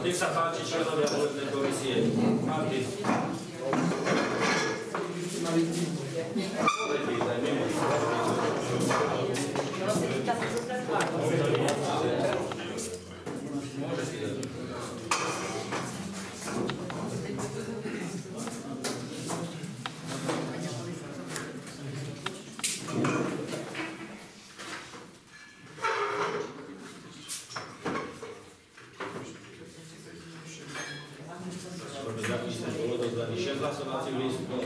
Nech sa páči, členovia volebnej komisie. Martin. Môže si dať. Bolo dozdaných 6 hlasovacích lístkov.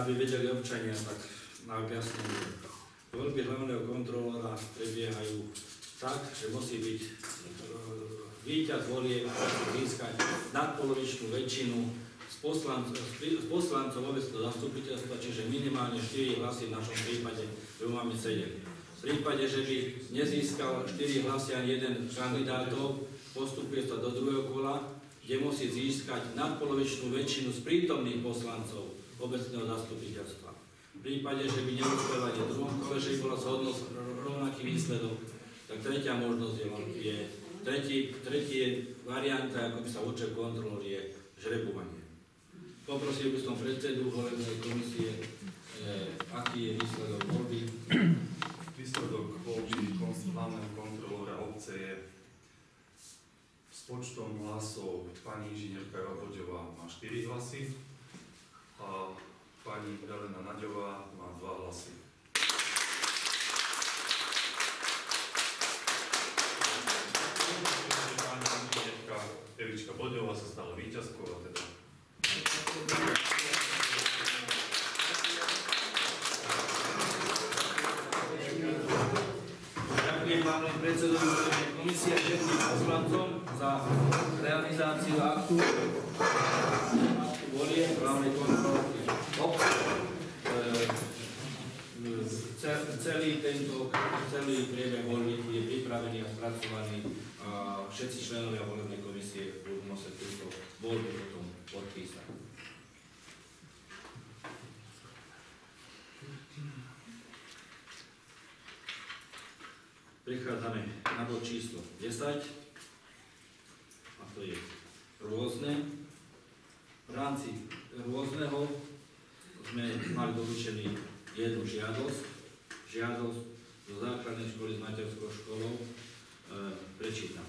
aby vedeli občania, tak na objasnenie. Voľby hlavného kontrolóra prebiehajú tak, že musí byť víťaz volieb, získať nadpolovičnú väčšinu z poslancov obecného zastupiteľstva, čiže minimálne 4 hlasy, v našom prípade máme 7. V prípade, že by nezískal 4 hlasy ani jeden kandidátov, postupuje sa do druhého kola, kde musí získať nadpolovičnú väčšinu z prítomných poslancov obecného zastupiteľstva. V prípade, že by neúspel ani v druhom kole, že by bola zhodnosť rovnaký výsledok, tak tretia možnosť je tretí varianta, ako by sa určil kontrolór, je žrebovanie. Poprosil by som predsedu volebnej komisie, aký je výsledok voľby. Výsledok voľby hlavného kontrolóra obce je s počtom hlasov pani inžinierka Rabodová má 4 hlasy a pani Galena Naďová má 2 hlasy. Pani inžinierka Evička Bodová sa stala víťazkou a teda Ďakujem pánovi predsedovi volebnej komisie a všetkým poslancom za realizáciu aktu volieb hlavnej kontrolórky obce. Celý priebeh voľby je pripravený a spracovaný a všetci členovia volebnej komisie budú musieť túto voľbu potom podpísať. Prichádzame na bod číslo 10 a to je rôzne. V rámci rôzneho sme mali doručený jednu žiadosť zo základnej školy s materskou školou. Prečítam.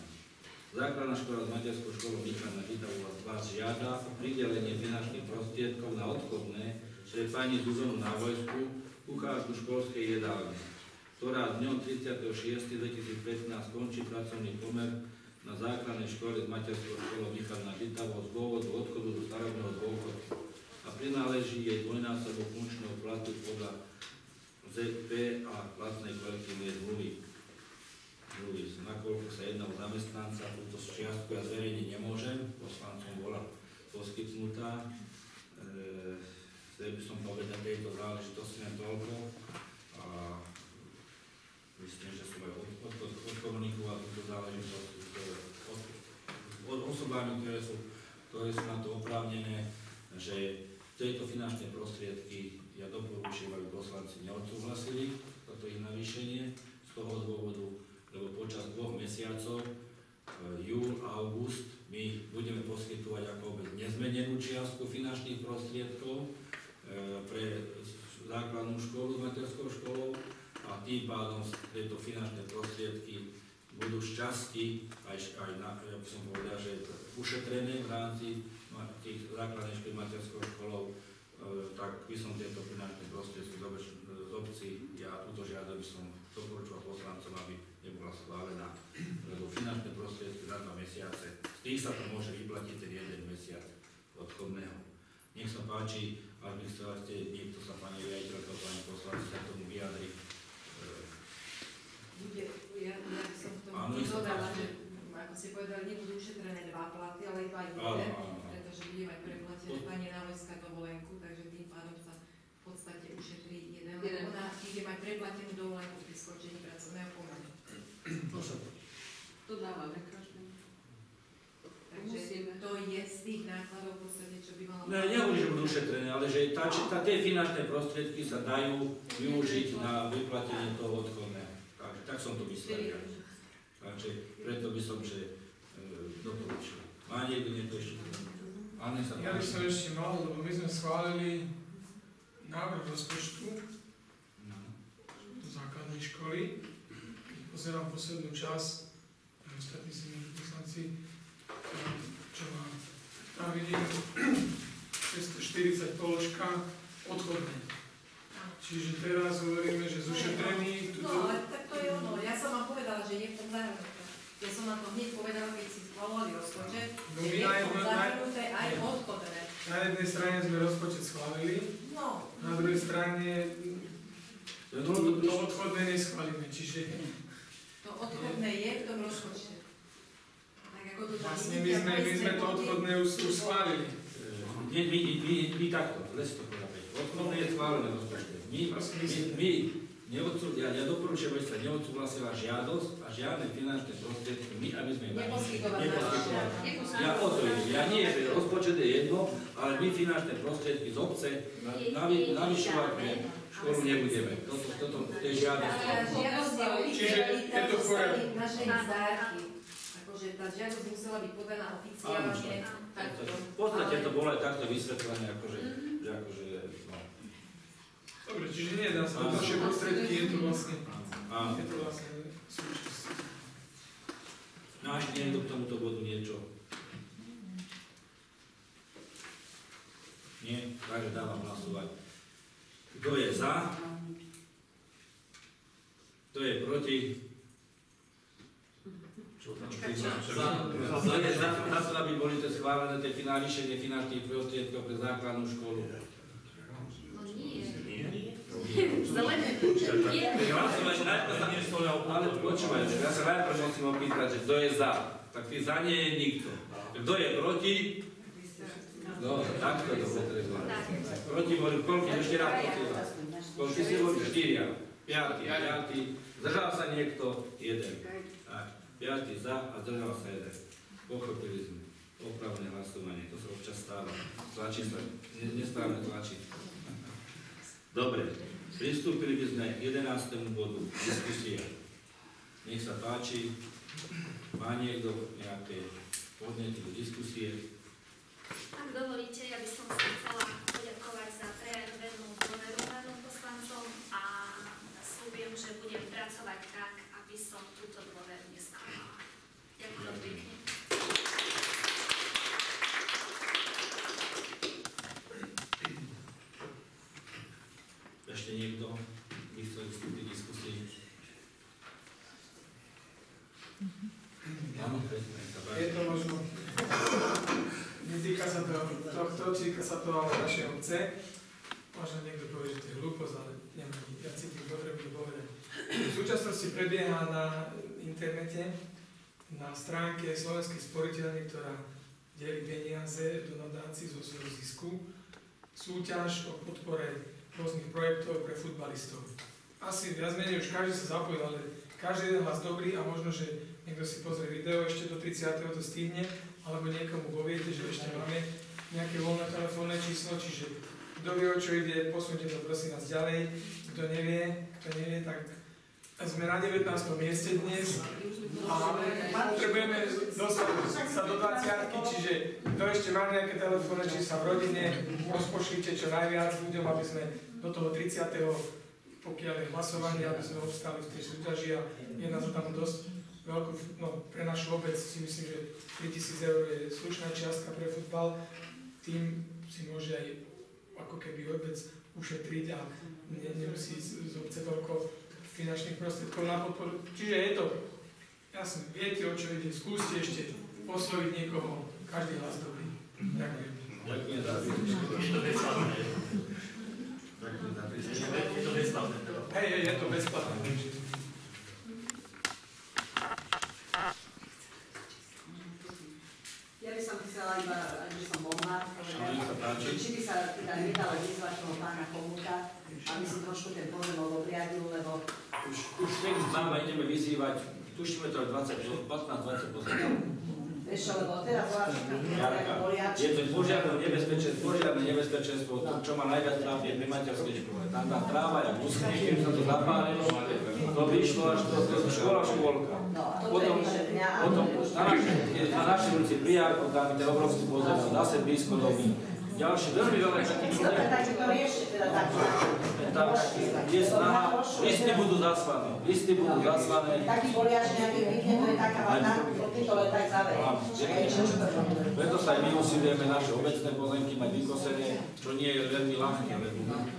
Základná škola s materskou školou Michal Nagitavu vás žiada o pridelenie finančných prostriedkov na odchodné pre pani Zuzanu Návojskú, kuchárku školskej jedálne, ktorá dňom 36.2015 končí pracovný pomer na základnej škole s materskou školou Michal Nagitavu z dôvodu odchodu do starobného dôchodku a prináleží jej dvojnásobok funkčného platu podľa ZP a platnej kolektívnej zmluvy. Nakoľko sa jedná o zamestnanca, túto čiastku ja zverejniť nemôžem, poslancom bola poskytnutá. Chcel by som povedať tejto záležitosti na toľko a myslím, že som aj odkomunikoval túto záležitosť od osobami, ktoré sú na to oprávnené, že tieto finančné prostriedky, ja doporučujem, aby poslanci neodsúhlasili toto ich navýšenie z toho dôvodu, lebo počas 2 mesiacov, júl a august, my budeme poskytovať ako nezmenenú čiastku finančných prostriedkov pre základnú školu s materskou školou a tým pádom tieto finančné prostriedky budú z časti aj na, ja by som povedal, že ušetrené v rámci tých základných škôl materskou školou, tak by som tieto finančné prostriedky z obcí, ja túto žiadosť by som doporučoval poslancom, aby nebola schválená, lebo finančné prostriedky za 2 mesiace, z tých sa to môže vyplatiť ten 1 mesiac odchodného. Nech sa páči, ak by chcela ste, niekto sa pani riaditeľka, pani poslanci sa tomu vyjadri. Ja by som k tomu dodala, že ako ste povedali, nebudú ušetrené 2 platy, ale iba 1, pretože bude mať preplatené pani Návojská dovolenku, takže tým pádom sa v podstate ušetrí 1, lebo ona ide mať preplatenú dovolenku pri skončení pracovného pomeru. To dávame každému. Takže to je z tých nákladov v podstate, čo by malo... Nehovorím, že budú ušetrené, ale že tie finančné prostriedky sa dajú využiť na vyplatenie toho odchodného. Tak som to myslel. Takže preto by som, že doporučil. Má niekto ešte? Ja by som ešte mal, lebo my sme schválili návrh rozpočtu do základnej školy. Pozerám poslednú časť, ostatní si môžu poslanci, čo má. Tam vidím 640 položka odchodné. Čiže teraz hovoríme, že z ušetrených... No, ale tak to je ono. Ja som vám povedala, že nie v tom zahrnuté. Ja som vám to hneď povedala, keď si schvalovali rozpočet, že nie v tom zahrnuté aj odchodné. Na jednej strane sme rozpočet schválili, No, na druhej strane to odchodné neschválime, čiže to odchodné je v tom rozpočte. Tak ako to tam vlastne my sme to odchodné už schválili. My takto, les to povedať. Odchodné je schválené rozpočte. Ja doporučujem, aby sa neodsúhlasila žiadosť a žiadne finančné prostriedky, aby sme neposkytovali. Ja o to idem. Ja nie, že rozpočet je jedno, ale my finančné prostriedky z obce navyšovať školu nebudeme. Toto je žiadosť. Čiže je to v poriadku. Naše zdárky. Akože tá žiadosť musela byť podaná oficiálne. V podstate to bolo aj takto vysvetlené, akože no. Dobre, čiže nie dá sa naše prostriedky, je to vlastne súčasť. No a ešte niekto k tomuto bodu niečo? Nie? Takže dávam hlasovať. Kto je za? Kto je proti? Kto je za to, aby boli to schválené tie navýšenie finančných prostriedkov pre základnú školu? Ale počúvajte, ja sa najprv musím opýtať, že kto je za. Tak ty za nie je nikto. Kto je proti? No, takto to potreba. Proti boli, koľko ešte raz potreba? Koľko si boli? 4. 5. Zdržal sa niekto? 1. Tak, 5 za a zdržal sa 1. Pochopili sme. Opravné hlasovanie, to sa občas stáva. Tlačí sa, nesprávne tlačí. Dobre, pristúpili by sme k 11. bodu, diskusia. Nech sa páči, má niekto nejaké podnety do diskusie? Ak dovolíte, ja by som sa chcela poďakovať za prejavnú dôveru pánom poslancom a sľubujem, že budem pracovať tak, aby som túto dôveru nesklavala. Ďakujem pekne. Ešte niekto by chcel vstúpiť v diskusii? Áno, Je to možno. Netýka sa to tohto, týka sa to ale našej obce. Možno niekto povie, že to je hlúposť, ale nemám. Ja cítim potrebu to povedať. V súčasnosti prebieha na internete, na stránke Slovenskej sporiteľne, ktorá delí peniaze do nadácií zo svojho zisku, súťaž o podpore rôznych projektov pre futbalistov. Asi viac menej už každý sa zapojil, ale každý jeden hlas dobrý a možno, že niekto si pozrie video, ešte do 30. to stihne, alebo niekomu poviete, že ešte máme nejaké voľné telefónne číslo, čiže kto vie, o čo ide, posunte to prosím nás ďalej. Kto nevie, tak sme na 19. mieste dnes a potrebujeme dostať sa do 20, čiže kto ešte má nejaké telefónne čísla v rodine, rozpošlite čo najviac ľuďom, aby sme do toho 30. pokiaľ je hlasovanie, aby sme obstali v tej súťaži a je nás tam dosť veľkú, no pre našu obec si myslím, že 3000 eur je slušná čiastka pre futbal, tým si môže aj ako keby obec ušetriť a nemusí z obce toľko finančných prostriedkov na podporu. Čiže je to, jasne, viete o čo ide, skúste ešte osloviť niekoho, každý hlas dobrý. Ďakujem. Ďakujem za Hej, je to bezplatné. Ja by som chcela iba, aby som mohla povedať, či by sa teda nedalo vyzvať toho pána Komuta, aby si trošku ten pozemok obriadil, lebo... Už text máme, ideme vyzývať, tušíme to aj 15-20 pozemkov. Vieš, lebo teraz je to požiadne nebezpečenstvo, čo má najviac trápi, je pri materskej škole. Tam tá tráva je úzký, keď sa to zapálilo, to vyšlo až do školka. Potom na našej ulici Prijarko, tam je ten obrovský pozemok, zase blízko domy. Ďalšie, veľmi veľa takých ľudí. Takže to riešte teda tak. Tam je snaha, listy budú zaslané. Taký boliaž nejaký pekne, to je taká vada, ty to len tak zaverí. Preto sa aj my usilujeme naše obecné pozemky mať vykosené, čo nie je veľmi ľahké.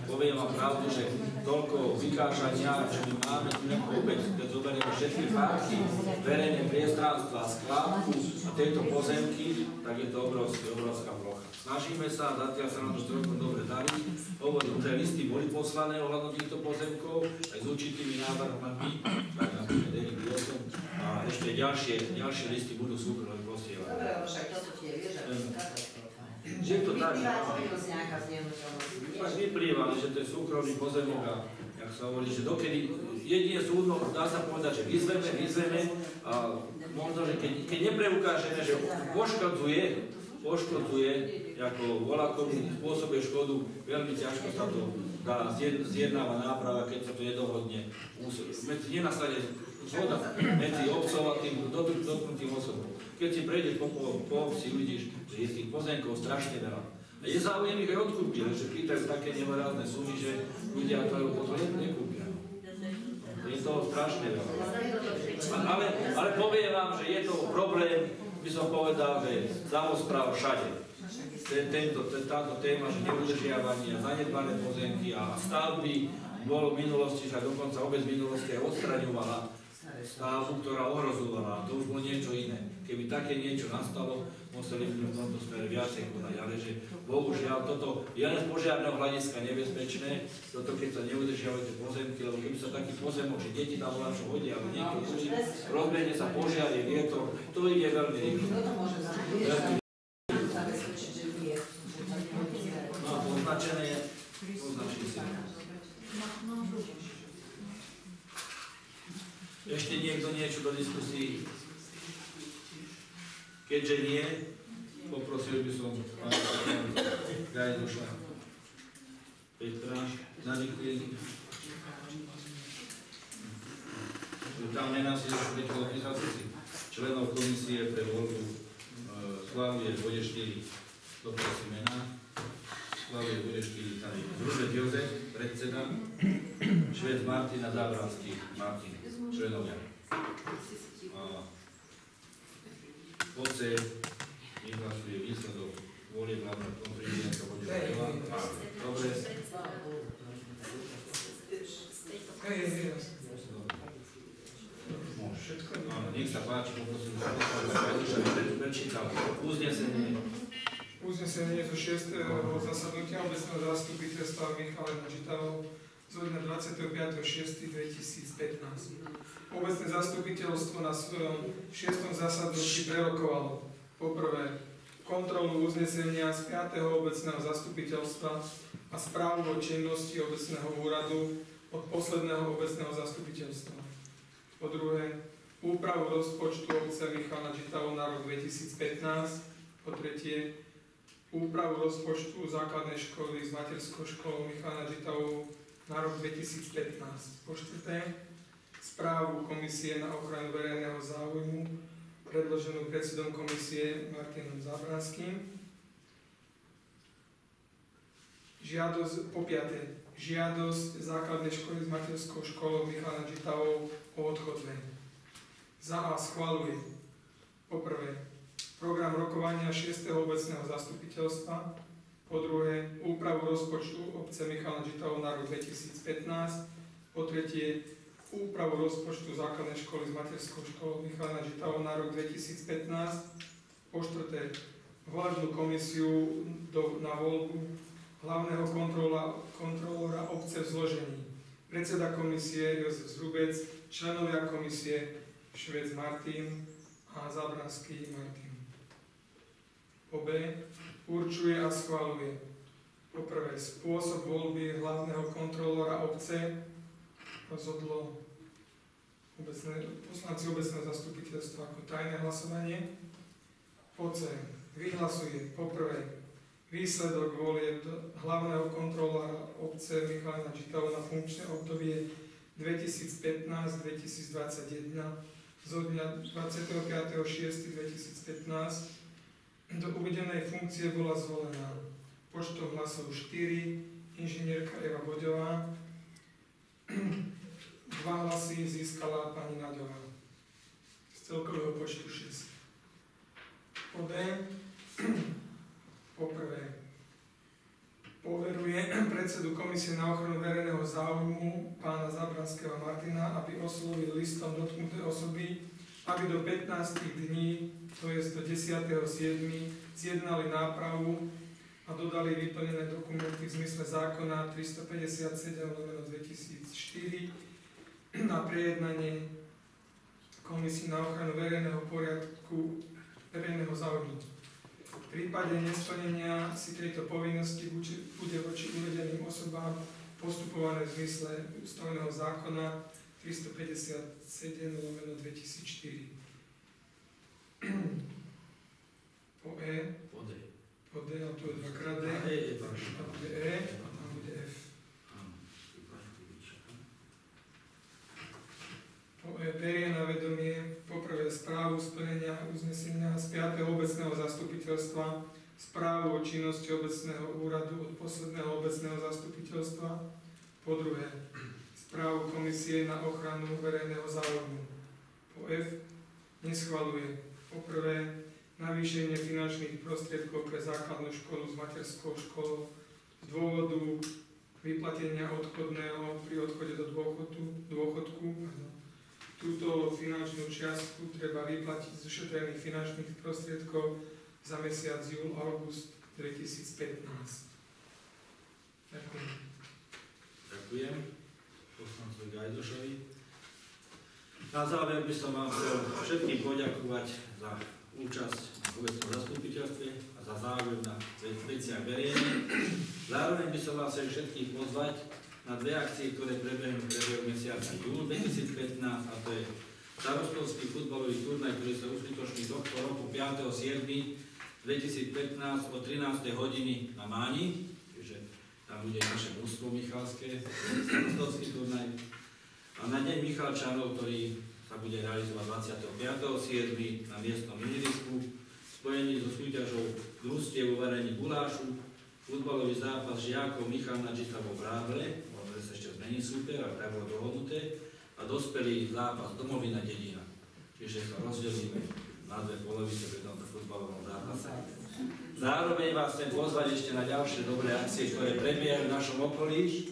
Poviem vám pravdu, že toľko vykášania, že my máme tu opäť, keď zoberieme všetky parky, verejné priestranstva, skládku a tieto pozemky, tak je to obrovská plocha. Snažíme sa, zatiaľ sa nám to celkom dobre darí. Hovorím, že listy boli poslané ohľadom týchto pozemkov, aj s určitými návrhmi, tak na PDI 8, a ešte ďalšie listy budú súkromne posielať. Dobre, lebo však toto tie vieš, že to je katastrofa. Je to tak, Vyplýva povinnosť nejaká z nehnuteľnosti. tak vyplýva, že to je súkromný pozemok a jak sa hovorí, že dokedy jedine súdno, dá sa povedať, že vyzveme a možno, že keď nepreukážeme, že poškodzuje, ako voľakomu spôsobuje škodu, veľmi ťažko sa to dá zjednáva náprava, keď sa to nedohodne. Nenastane zhoda medzi obcov a tým dotknutým osobom. Keď si prejdeš po obci, uvidíš, že je tých pozemkov strašne veľa. A je záujem ich aj odkúpiť, že pýtajú také nemorálne sumy, že ľudia to potom nekúpia. Je to strašne veľa. Ale poviem vám, že je to problém, by som povedal, že samospráv všade. Táto téma, že neudržiavanie, zanedbané pozemky a stavby bolo v minulosti, že dokonca obec v minulosti aj odstraňovala stavbu, ktorá ohrozovala. To už bolo niečo iné. Keby také niečo nastalo, museli by v tomto smere viacej konať, ale že bohužiaľ toto je len z požiarného hľadiska nebezpečné, toto keď sa neudržiavajú tie pozemky, lebo keby sa taký pozemok, že deti tam voľa čo hodia, ale niekto učí, rozbehne sa požiar, je vietor, to ide veľmi rýchlo. Kto to môže zabezpečiť, že nie? No, označené je, označí si. Ešte niekto niečo do diskusii? Keďže nie, poprosil by som Gajduša Petra na likvidní. Tam mená si ešte organizácií členov komisie pre voľbu Slavie bode 4. Poprosím mená. Slavie bode 4 tady. Zružet Jozef, predseda. Švec Martin a Zábranský Martin. Členovia. Oce vyhlasuje výsledok volieb hlavného prezidenta Vodeva. Dobre. Nech sa páči, poprosím, že prečítal uznesenie. Uznesenie zo 6. zasadnutia obecného zastupiteľstva Michala Žitavov zo dňa 25.6.2015. Obecné zastupiteľstvo na svojom 6. zasadnutí prerokovalo poprvé kontrolu uznesenia z 5. obecného zastupiteľstva a správu o činnosti obecného úradu od posledného obecného zastupiteľstva. Po druhé, úpravu rozpočtu obce Michala Žitavov na rok 2015. Po tretie, úpravu rozpočtu základnej školy s materskou školou Michala Žitavov na rok 2015. Po štvrté, správu Komisie na ochranu verejného záujmu, predloženú predsedom komisie Martinom Zábranským. Po piate, žiadosť základnej školy s materskou školou Michala Žitavov o odchodné. Za A schvaľuje poprvé program rokovania 6. obecného zastupiteľstva, po druhé úpravu rozpočtu obce Michala Žitavov na rok 2015, po tretie úpravu rozpočtu základnej školy s materskou školou Michala Žitavov na rok 2015, po štvrté volebnú komisiu na voľbu hlavného kontrolóra obce v zložení. Predseda komisie Jozef Zrubec, členovia komisie Švec Martin a Zábranský Martin. Po B. Určuje a schvaľuje po prvé spôsob voľby hlavného kontrolóra obce, rozhodlo poslanci obecného zastupiteľstva ako tajné hlasovanie. Po C. Vyhlasuje poprvé výsledok volieb hlavného kontrolóra obce Michala Žitavov na funkčné obdobie 2015-2021 zo dňa 25.6.2015 do uvedenej funkcie bola zvolená počtom hlasov 4 inžinierka Eva Boďová, 2 hlasy získala pani Naďová z celkového počtu 6. Po D, poprvé Poveruje predsedu Komisie na ochranu verejného záujmu pána Zabranského Martina, aby oslovil listom dotknuté osoby, aby do 15 dní, to je do 10.7., zjednali nápravu a dodali vyplnené dokumenty v zmysle zákona 357/2004 na prejednanie Komisii na ochranu verejného poriadku, verejného záujmu. V prípade nesplnenia si tejto povinnosti bude voči uvedeným osobám postupované v zmysle ústavného zákona 357/2004. Po E, po D, a tu je dvakrát D, tam bude E a tam bude F. Po E berie na vedomie poprvé správu splnenia uznesenia z 5. obecného zastupiteľstva, správu o činnosti obecného úradu od posledného obecného zastupiteľstva, po druhé správu Komisie na ochranu verejného záujmu. Po F neschvaľuje po prvé navýšenie finančných prostriedkov pre základnú školu s materskou školou z dôvodu vyplatenia odchodného pri odchode do dôchodku. Túto finančnú čiastku treba vyplatiť z ušetrených finančných prostriedkov za mesiac júl-august 2015. Ďakujem. Ďakujem poslancovi Gajdošovi. Na záver by som vám chcel všetkým poďakovať za účasť v obecnom zastupiteľstve a za záujem na veciach verejných. Zároveň by som vás chcel všetkých pozvať na dve akcie, ktoré prebehnú mesiaca júl 2015, a to je starostovský futbalový turnaj, ktorý sa uskutoční tohto roku 5.7.2015 o 13. hodiny na Máni, čiže tam bude naše mužstvo michalské, starostovský turnaj. A na deň Michalčanov, ktorý sa bude realizovať 25.7. na miestnom ihrisku, spojení so súťažou družstiev vo varení gulášu, futbalový zápas žiakov Michal Nadžita vo Bráble, možno sa ešte zmení super, ale tak bolo dohodnuté, a dospelý zápas Domovina dedina. Čiže sa rozdelíme na dve polovice pri tomto futbalovom zápase. Zároveň vás chcem pozvať ešte na ďalšie dobré akcie, ktoré prebiehajú v našom okolí.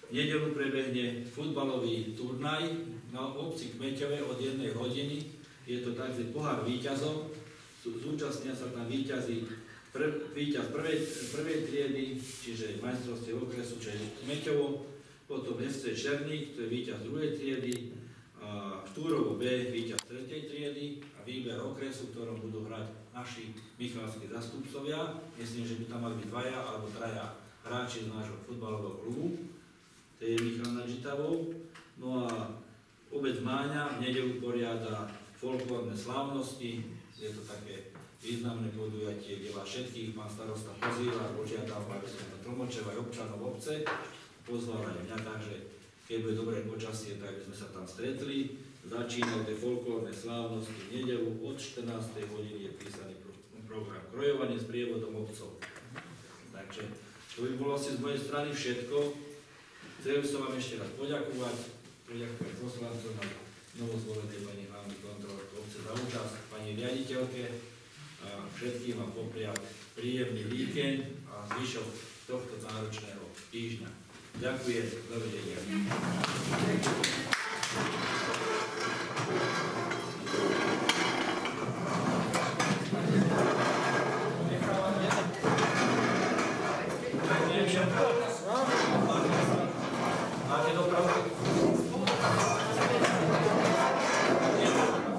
V nedeľu prebehne futbalový turnaj na obci Kmeťove od 1 hodiny. Je to tzv. Pohár víťazov. Zúčastnia sa tam víťaz prvej triedy, čiže majstrovstiev okresu, čo je Kmeťovo, potom FC Černík, to je víťaz druhej triedy, Štúrovo B, víťaz tretej triedy a výber okresu, v ktorom budú hrať naši michalskí zastupcovia. Myslím, že by tam mali byť dvaja alebo traja hráči z nášho futbalového klubu. To je Michal Nadžitavou. No a obec Máňa v nedeľu poriada folklórne slávnosti. Je to také významné podujatie, kde vás všetkých pán starosta pozýva, požiadal, aby som to tlmočil aj občanov obce, pozval aj mňa, takže keď bude dobré počasie, tak by sme sa tam stretli. Začínajú tie folklórne slávnosti v nedeľu od 14. hodiny je písaný program krojovanie s prievodom obcov. Takže to by bolo asi z mojej strany všetko. Chcel by som vám ešte raz poďakovať poslancom a novozvolenej pani hlavnej kontrolórke obce za účasť, pani riaditeľke, a všetkým vám popriať príjemný víkend a zvyšok tohto náročného týždňa. Ďakujem, dovidenia.